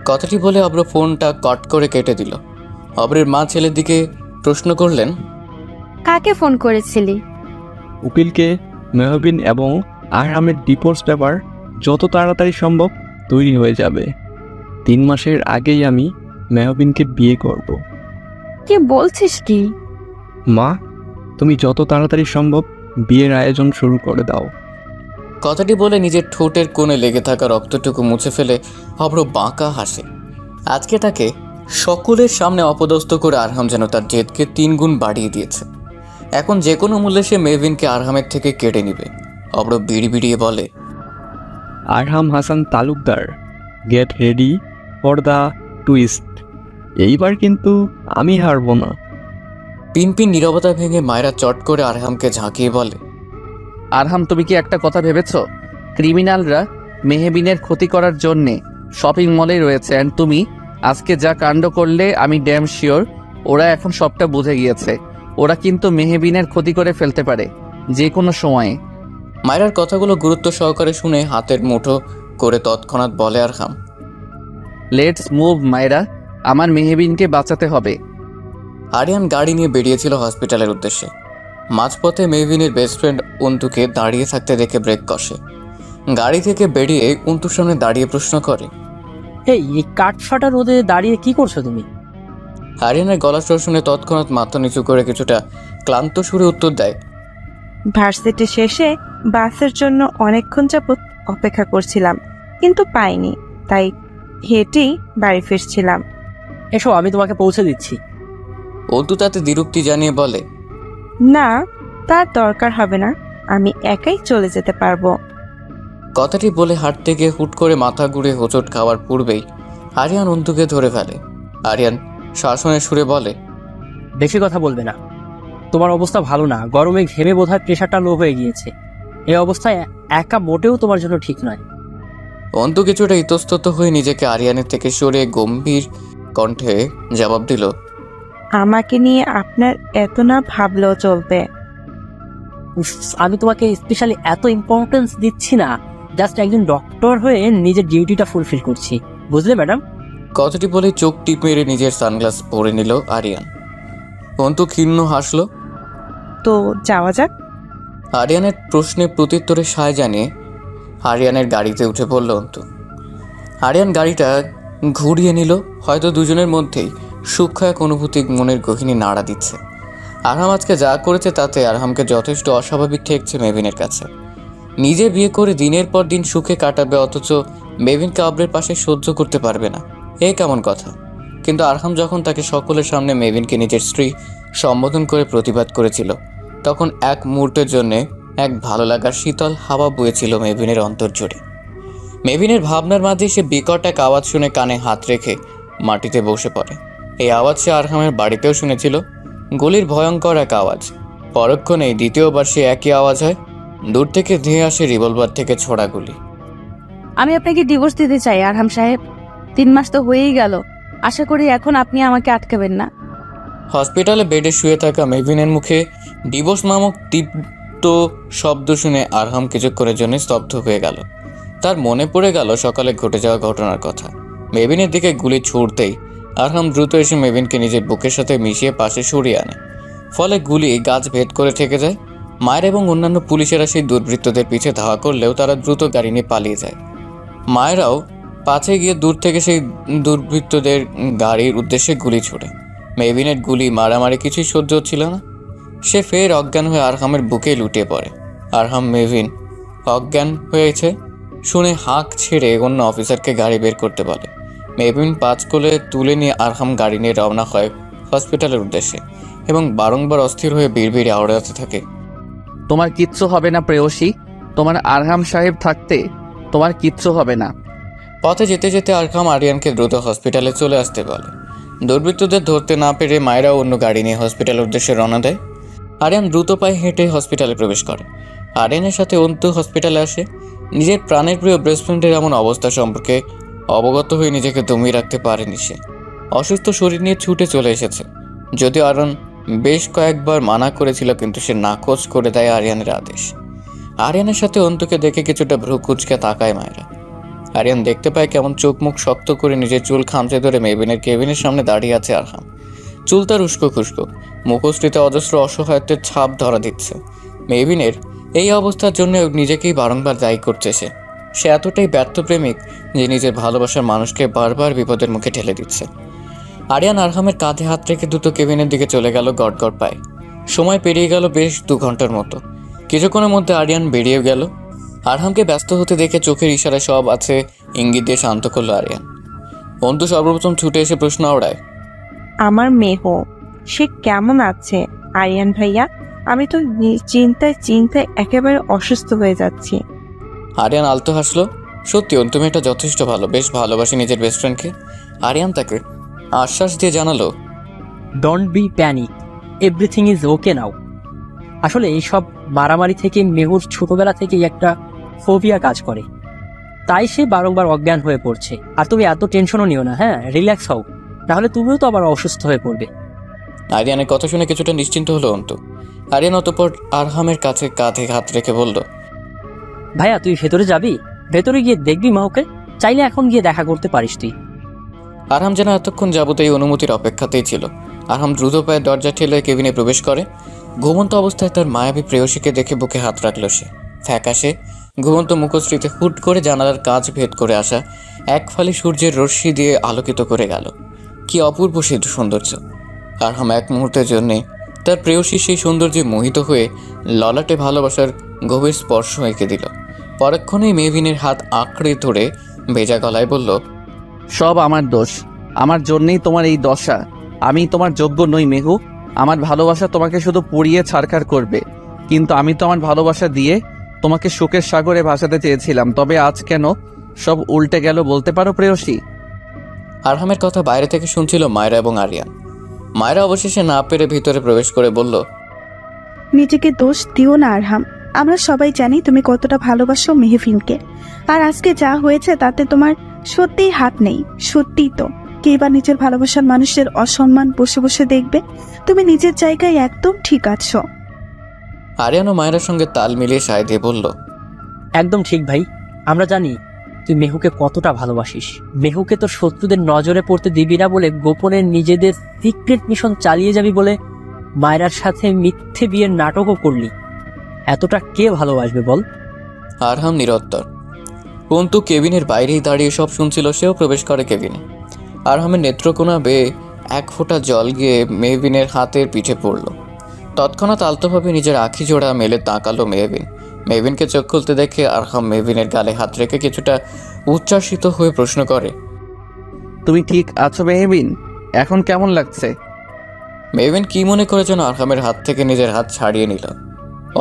কথাটি বলে অব্র ফোনটা কট করে কেটে দিল। অব্রের মা ছেলের দিকে প্রশ্ন করলেন, কাকে ফোন করেছিলি? উকিলকে। মেহবিন এবং আরহামের ডিভোর্স পেপার যত তাড়াতাড়ি সম্ভব তৈরি হয়ে যাবে। 3 মাসের আগেই আমি মেহবিনকে বিয়ে করব। কি বলছিস কি? মা, তুমি যত তাড়াতাড়ি সম্ভব বিয়ের আয়োজন শুরু করে দাও। কথাটি বলে নিজের ঠোঁটের কোণে লেগে থাকা রক্তটুকু মুছে ফেলে অভ্র বাঁকা হাসে। আজকে তাকে সকলের সামনে অপদস্থ করে আরহাম যেন তার জেদকে 3 গুণ বাড়িয়ে দিয়েছে। এখন যে কোনো মূল্যে সে মেহবিনকে আরহামের থেকে কেড়ে নিবে। অভ্র বিড়িয়ে বলে, Arham Hasan Talukdar, get ready for the twist. এইবার কিন্তু আমি হারব না। পিনপিন নীরবতা ভেঙে মায়েরা চট করে আরহামকে ঝাঁকিয়ে বলে, আরহাম, তুমি কি একটা কথা ভেবেছ? ক্রিমিনালরা মেহবিনের ক্ষতি করার জন্যে শপিং মলে রয়েছে, অ্যান্ড তুমি আজকে যা কাণ্ড করলে আমি ড্যাম শিওর ওরা এখন সবটা বুঝে গিয়েছে। ওরা কিন্তু মেহবিনের ক্ষতি করে ফেলতে পারে যে কোনো সময়ে। মায়েরার কথাগুলো গুরুত্ব সহকারে শুনে হাতের মুঠো করে তৎক্ষণাৎ বলে আরহাম, লেটস মুভ মায়েরা, আমার মেহবিনকে বাঁচাতে হবে। আরিয়ান গাড়ি নিয়ে বেরিয়েছিল হসপিটালের উদ্দেশ্যে। মাঝপথে মেহবিনের বেস্ট ফ্রেন্ড অন্তুকে দাঁড়িয়ে থাকতে দেখে ব্রেক কষে। গাড়ি থেকে বেরিয়ে অন্তুর সামনে দাঁড়িয়ে প্রশ্ন করে, এই কাঠফাটা রোদে দাঁড়িয়ে কি করছো তুমি? আরিয়ানের গলা স্বর শুনে তৎক্ষণাৎ মাথা নিচু করে কিছুটা ক্লান্ত সুরে উত্তর দেয়, ভার্সিটি শেষে বাসের জন্য অনেকক্ষণ যাবত অপেক্ষা করছিলাম, কিন্তু পাইনি, তাই হেঁটেই বাড়ি ফিরছিলাম। এসো, আমি তোমাকে পৌঁছে দিচ্ছি। অন্তু তাতে দ্বিরুক্তি জানিয়ে বলে, না, তার দরকার হবে না, আমি একাই চলে যেতে পারবো। কথাটি বলে হাঁটতে গিয়ে হুট করে মাথা ঘুরে হোঁচট খাওয়ার পূর্বেই আরিয়ান অন্তুকে ধরে ফেলে। আরিয়ান শাসনের সুরে বলে, বেশি কথা বলবে না। তোমার অবস্থা ভালো না, গরমে ঘেমে বোধহয় প্রেশারটা লো হয়ে গিয়েছে। এই অবস্থায় একা মোটেও তোমার জন্য ঠিক নয়। অন্তু কিছুটা ইতস্তত হয়ে নিজেকে আরিয়ানের থেকে সরে গম্ভীর কণ্ঠে জবাব দিল, আমাকে নিয়ে আপনার এত না ভাবলেও চলবে। উফ, আমি তোমাকে স্পেশালি এত ইম্পর্টেন্স দিচ্ছি না, জাস্ট একজন ডক্টর হয়ে নিজের ডিউটিটা ফুলফিল করছি, বুঝলে ম্যাডাম? কথাটি বলে চোখ টিপ মেরে নিজের সানগ্লাস পরে নিল আরিয়ান। অন্তু ক্ষীণ হাসলো। তো যাওয়া যাক। আরিয়ানের প্রশ্নে প্রত্যুত্তরে সায় জানিয়ে আরিয়ানের গাড়িতে উঠে পড়ল অন্তু। আরিয়ান গাড়িটা ঘুরিয়ে নিল। হয়তো দুজনের মধ্যেই সূক্ষ্ম এক অনুভূতি মনের গহিনী নাড়া দিচ্ছে। আরহাম আজকে যা করেছে তাতে আরহামকে যথেষ্ট অস্বাভাবিক ঠেকছে মেভিনের কাছে। নিজে বিয়ে করে দিনের পর দিন সুখে কাটাবে, অথচ মেভিনকে অব্রের পাশে সহ্য করতে পারবে না, এ কেমন কথা? কিন্তু আরহাম যখন তাকে সকলের সামনে মেভিনকে নিজের স্ত্রী সম্বোধন করে প্রতিবাদ করেছিল, তখন এক মুহূর্তের জন্যে এক ভালো লাগার শীতল হাওয়া বয়েছিল মেভিনের অন্তর জুড়ে। মেভিনের ভাবনার মাঝে সে বিকট এক আওয়াজ শুনে কানে হাত রেখে মাটিতে বসে পড়ে। এই আওয়াজ সে আরহামের বাড়িতেও শুনেছিল, গুলির ভয়ঙ্কর এক আওয়াজ। পরক্ষণেই দ্বিতীয়বার সে একই আওয়াজ হয়, দূর থেকে ধেয়ে আসে রিভলভার থেকে ছোড়া গুলি। আমি আপনাকে ডিভোর্স দিতে চাই আরহাম সাহেব। 3 মাস তো হয়েই গেল, আশা করি এখন আপনি আমাকে আটকাবেন না। হসপিটালে বেডে শুয়ে থাকা মেভিনের মুখে ডিভোর্স নামক তীব্র শব্দ শুনে আরহাম কিছুক্ষণের জন্য স্তব্ধ হয়ে গেল। তার মনে পড়ে গেল সকালে ঘটে যাওয়া ঘটনার কথা। মেভিনের দিকে গুলি ছুড়তেই আরহাম দ্রুত এসে মেভিনকে নিজের বুকের সাথে মিশিয়ে পাশে সরিয়ে আনে। ফলে গুলি গাছ ভেদ করে থেকে যায়। মায়ের এবং অন্যান্য পুলিশেরা সেই দুর্বৃত্তদের পিছে ধাওয়া করলেও তারা দ্রুত গাড়ি নিয়ে পালিয়ে যায়। মায়েরাও পাছে গিয়ে দূর থেকে সেই দুর্বৃত্তদের গাড়ির উদ্দেশ্যে গুলি ছোড়ে। মেভিনের গুলি মারামারি কিছুই সহ্য হচ্ছিল না। সে ফের অজ্ঞান হয়ে আরহামের বুকে লুটিয়ে পড়ে। আরহাম মেভিন অজ্ঞান হয়েছে শুনে হাঁক ছেড়ে অন্য অফিসারকে গাড়ি বের করতে বলে। মেভিন 5 কোলে তুলে নিয়ে আরহাম গাড়ি নিয়ে রওনা হয় হসপিটালের উদ্দেশ্যে এবং বারংবার অস্থির হয়ে বিড়বিড়ে আওড়াতে থাকে, তোমার কিচ্ছু হবে না প্রেয়সী, তোমার আরহাম সাহেব থাকতে তোমার কিচ্ছু হবে না। পথে যেতে যেতে আরহাম আরিয়ানকে দ্রুত হসপিটালে চলে আসতে বলে। দুর্বৃত্তদের ধরতে না পেরে মায়েরাও অন্য গাড়ি নিয়ে হসপিটালের উদ্দেশ্যে রওনা দেয়। আরিয়ান দ্রুত পায়ে হেঁটে হসপিটালে প্রবেশ করে। আরিয়ানের সাথে অন্তু হসপিটালে আসে। নিজের প্রাণের প্রিয় বেস্ট ফ্রেন্ডের এমন অবস্থা সম্পর্কে অবগত হয়ে নিজেকে দমিয়ে রাখতে পারেনি সে। অসুস্থ শরীর নিয়ে ছুটে চলে এসেছে। যদিও আরন বেশ কয়েকবার মানা করেছিল, কিন্তু সে নাকচ করে দেয় আরিয়ানের আদেশ। আরিয়ানের সাথে অন্তুকে দেখে কিছুটা ভ্রু কুচকে তাকায় মায়েরা। আরিয়ান দেখতে পায় কেমন চোখ মুখ শক্ত করে নিজের চুল খামচে ধরে মেভিনের কেবিনের সামনে দাঁড়িয়ে আছে আরহাম। চুল তার উস্কো খুস্কো, মুখশ্রীতে অজস্র অসহায়ত্বের ছাপ ধরা দিচ্ছে। মেহবিনের এই অবস্থার জন্য নিজেকেই বারংবার দায়ী করছে সে এতটাই ব্যর্থ প্রেমিক যে নিজের ভালোবাসার মানুষকে বারবার বিপদের মুখে ঠেলে দিচ্ছে। আরিয়ান আরহামের কাঁধে হাত রেখে দ্রুত কেবিনের দিকে চলে গেল গড়গড় পায়ে। সময় পেরিয়ে গেল বেশ 2 ঘন্টার মতো। কিছুক্ষণের মধ্যে আরিয়ান বেরিয়ে গেল। আরহামকে ব্যস্ত হতে দেখে চোখের ইশারায় সব আছে ইঙ্গিত দিয়ে শান্ত করলো আরিয়ান। অন্তু সর্বপ্রথম ছুটে এসে প্রশ্ন ওড়ায়, আমার মেহ সে কেমন আছে আরিয়ান ভাইয়া? আমি তো চিন্তায় একেবারে অসুস্থ হয়ে যাচ্ছি। আরিয়ান আলতো হাসলো। সত্যি অন্তু মেয়েটা যথেষ্ট ভালো, বেশ ভালোবাসে নিজের বেস্ট ফ্রেন্ডকে। আরিয়ান তাকে আশ্বাস দিয়ে জানালো, don't be panic, everything is okay now. আসলে এইসব মারামারি থেকে মেহুর ছোটবেলা থেকেই একটা ফোবিয়া কাজ করে, তাই সে বারংবার অজ্ঞান হয়ে পড়ছে। আর তুমি এত টেনশনও নিও না, হ্যাঁ, রিল্যাক্স হও, তাহলে তুমিও তো আবার অসুস্থ হয়ে পড়বে। আরিয়ানের কথা শুনে কিছুটা নিশ্চিন্ত হলো অন্তু। আরিয়ান অতঃপর আরহামের কাছে কাঁধে হাত রেখে বলল, ভাইয়া তুই ভেতরে যাবি? ভেতরে গিয়ে দেখবি মাহুকে? চাইলে এখন গিয়ে দেখা করতে পারিস তুই। আরহাম যেন এতক্ষণ যাবত এই অনুমতির অপেক্ষাতেই ছিল। আরহাম দ্রুত পায়ে দরজা ঠেলে কেবিনে প্রবেশ করে। ঘুমন্ত অবস্থায় তার মায়াবী প্রেয়সীকে দেখে বুকে হাত রাখল সে। ফ্যাকাশে ঘুমন্ত মুখশ্রীতে হুট করে জানালার কাঁচ ভেদ করে আসা এক ফালি সূর্যের রশ্মি দিয়ে আলোকিত করে গেল। কি অপূর্ব সিদ্ধ সৌন্দর্য! আরহাম এক মুহূর্তের জন্যে তার প্রেয়সী সেই সৌন্দর্যে মোহিত হয়ে ললাটে ভালোবাসার গভীর স্পর্শ এঁকে দিল। পরক্ষণেই মেহবিনের হাত আঁকড়ে ধরে ভেজা গলায় বলল, সব আমার দোষ, আমার জন্যই তোমার এই দশা। আমি তোমার যোগ্য নই মেহু। আমার ভালোবাসা তোমাকে শুধু পুড়িয়ে ছারখার করবে, কিন্তু আমি তো আমার ভালোবাসা দিয়ে তোমাকে শোকের সাগরে ভাসাতে চেয়েছিলাম। তবে আজ কেন সব উল্টে গেল বলতে পারো প্রেয়সী? আরহামের কথা বাইরে থেকে শুনছিল মায়রা এবং আরিয়ান। মায়রা অবশেষে না পেরে ভিতরে প্রবেশ করে বলল, নিজেকে দোষ দিও না আরহাম, আমরা সবাই জানি তুমি কতটা ভালোবাসো মেহফিনকে। আর আজকে যা হয়েছে তাতে তোমার সত্যিই হাত নেই। সত্যিই তো, কে বা নিজের ভালোবাসার মানুষের অসম্মান বসে বসে দেখবে? তুমি নিজের জায়গায় একদম ঠিক আছো। আরিয়ান ও মায়রার সঙ্গে তাল মিলিয়ে সায় দিয়ে বলল, একদম ঠিক ভাই, আমরা জানি তুই মেহুকে কতটা ভালোবাসিস। মেহুকে তোর শত্রুদের নজরে পড়তে দিবি না বলে গোপনে নিজেদের সিক্রেট মিশন চালিয়ে যাবি বলে মায়রার সাথে মিথ্যে বিয়ের নাটকও করলি। এতটা কে ভালোবাসবে বল? আরহাম নিরত্তর। অন্তু কেবিনের বাইরেই দাঁড়িয়ে সব শুনছিল। সেও প্রবেশ করে কেবিনে। আরহামের নেত্রকোনা বেয়ে এক ফোঁটা জল গিয়ে মেহবিনের হাতের পিঠে পড়ল। তৎক্ষণাৎ আলতোভাবে নিজের আঁখি জোড়া মেলে তাকালো মেহবিন। মেহবিনকে চোখ খুলতে দেখে আরহাম মেহবিনের গালে হাত রেখে কিছুটা উচ্ছ্বাসিত হয়ে প্রশ্ন করে, তুমি ঠিক আছো মেহবিন? এখন কেমন লাগছে? মেহবিন কি মনে করে যেন আরহামের হাত থেকে নিজের হাত ছাড়িয়ে নিল।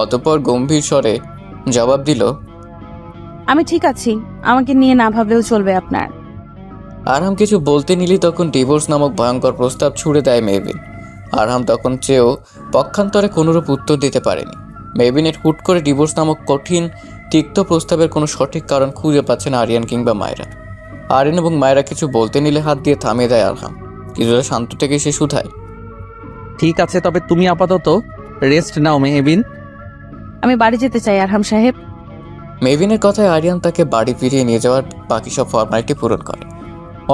অতঃপর গম্ভীর স্বরে জবাব দিল, আমি ঠিক আছি, আমাকে নিয়ে না ভাবলেও চলবে আপনার। আরহাম কিছু বলতে নিলি তখন ডিভোর্স নামক ভয়ঙ্কর প্রস্তাব ছুড়ে দেয় মেহবিন। আরহাম তখন চেয়েও পক্ষান্তরে কোনোরূপ উত্তর দিতে পারেনি। মেহবিনের হুট করে ডিভোর্স নামক কঠিন তিক্ত প্রস্তাবের কোনো সঠিক কারণ খুঁজে পাচ্ছে না আরিয়ান কিংবা মায়রা। আরিয়ান এবং মায়রা কিছু বলতে নিলে হাত দিয়ে থামিয়ে দেয় আরহাম। কিছুটা শান্ত থেকে সে শুধায়, ঠিক আছে, তবে তুমি আপাতত রেস্ট নাও মেহবিন। আমি বাড়ি যেতে চাই আরহাম সাহেব। মেহবিনের কথায় আরিয়ান তাকে বাড়ি ফিরিয়ে নিয়ে যাওয়ার বাকি সব ফর্মালিটি পূরণ করে।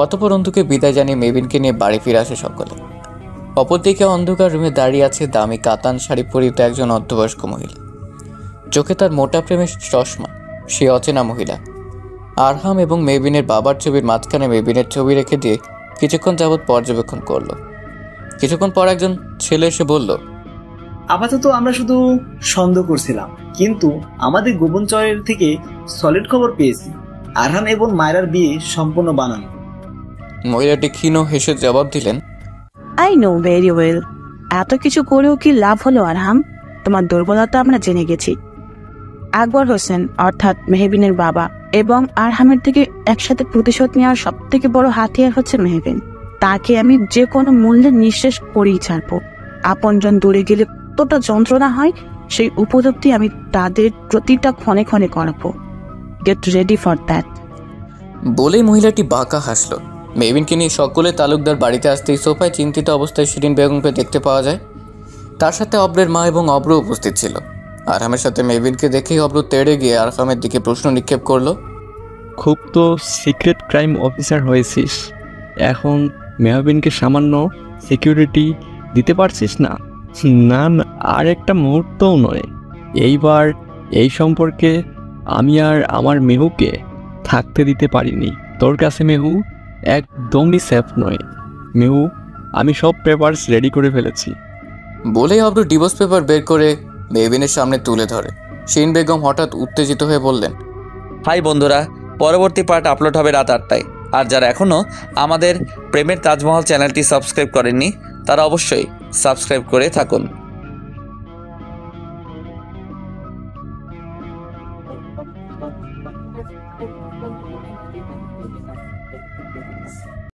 অতঃপর অন্ধুকে বিদায় জানিয়ে মেহবিনকে নিয়ে বাড়ি ফিরে আসে সকলে। অপরদিকে অন্ধকার রুমে দাঁড়িয়ে আছে দামি কাতান শাড়ি পরিহিত একজন অর্ধবয়স্ক মহিলা। চোখে তার মোটা প্রেমের চশমা। সে অচেনা মহিলা। আরহাম এবং মেহবিনের বাবার ছবির মাঝখানে মেহবিনের ছবি রেখে দিয়ে কিছুক্ষণ যাবৎ পর্যবেক্ষণ করলো। কিছুক্ষণ পর একজন ছেলে এসে বলল, আপাতত আমরা শুধু সন্দেহ করছিলাম, কিন্তু আমাদের গোপনচরের থেকে সলিড খবর পেয়েছি। আরহাম এবং মায়রার বিয়ে সম্পূর্ণ বানানো। মহিলাটি ক্ষীণ হেসে জবাব দিলেন, আই নো ভেরি ওয়েল। এত কিছু করেও কি লাভ হলো আরহাম? তোমার দুর্বলতা আমরা জেনে গেছি। আকবর হোসেন অর্থাৎ মেহবিনের বাবা এবং আরহামের থেকে একসাথে প্রতিশোধ নেওয়ার সব থেকে বড় হাতিয়ার হচ্ছে মেহবিন। তাকে আমি যে কোনো মূল্যে নিঃশেষ করেই ছাড়বো। আপনজন দূরে গেলে কতটা যন্ত্রণা হয় সেই উপলব্ধি আমি তাদের প্রতিটা ক্ষণে ক্ষণে করাবো। Gate ready for that. বলেই মহিলাটি বাঁকা হাসল। মেহবিনকে নিয়ে সকলে তালুকদার বাড়িতে আসতেই সোফায় চিন্তিত অবস্থায় শিরিন বেগমকে দেখতে পাওয়া যায়। তার সাথে অব্রের মা এবং অব্র উপস্থিত ছিল। আরহামের সাথে মেহবিনকে দেখেই অব্র তেড়ে গিয়ে আরহামের দিকে প্রশ্ন নিক্ষেপ করলো, খুব তো সিক্রেট ক্রাইম অফিসার হয়েছিস, এখন মেহবিনকে সামান্য সিকিউরিটি দিতে পারছিস না? না না, আর একটা মুহূর্তও নয়। এইবার এই সম্পর্কে আমি আর আমার মেহুকে থাকতে দিতে পারিনি তোর কাছে। মেহু একদমই সেফ নয়। মেহু, আমি সব পেপারস রেডি করে ফেলেছি। বলেই অব্র ডিভোর্স পেপার বের করে মেহবিনের সামনে তুলে ধরে। শিন বেগম হঠাৎ উত্তেজিত হয়ে বললেন, হাই বন্ধুরা, পরবর্তী পার্ট আপলোড হবে রাত 8টায়। আর যারা এখনও আমাদের প্রেমের তাজমহল চ্যানেলটি সাবস্ক্রাইব করেননি তারা অবশ্যই সাবস্ক্রাইব করে থাকুন।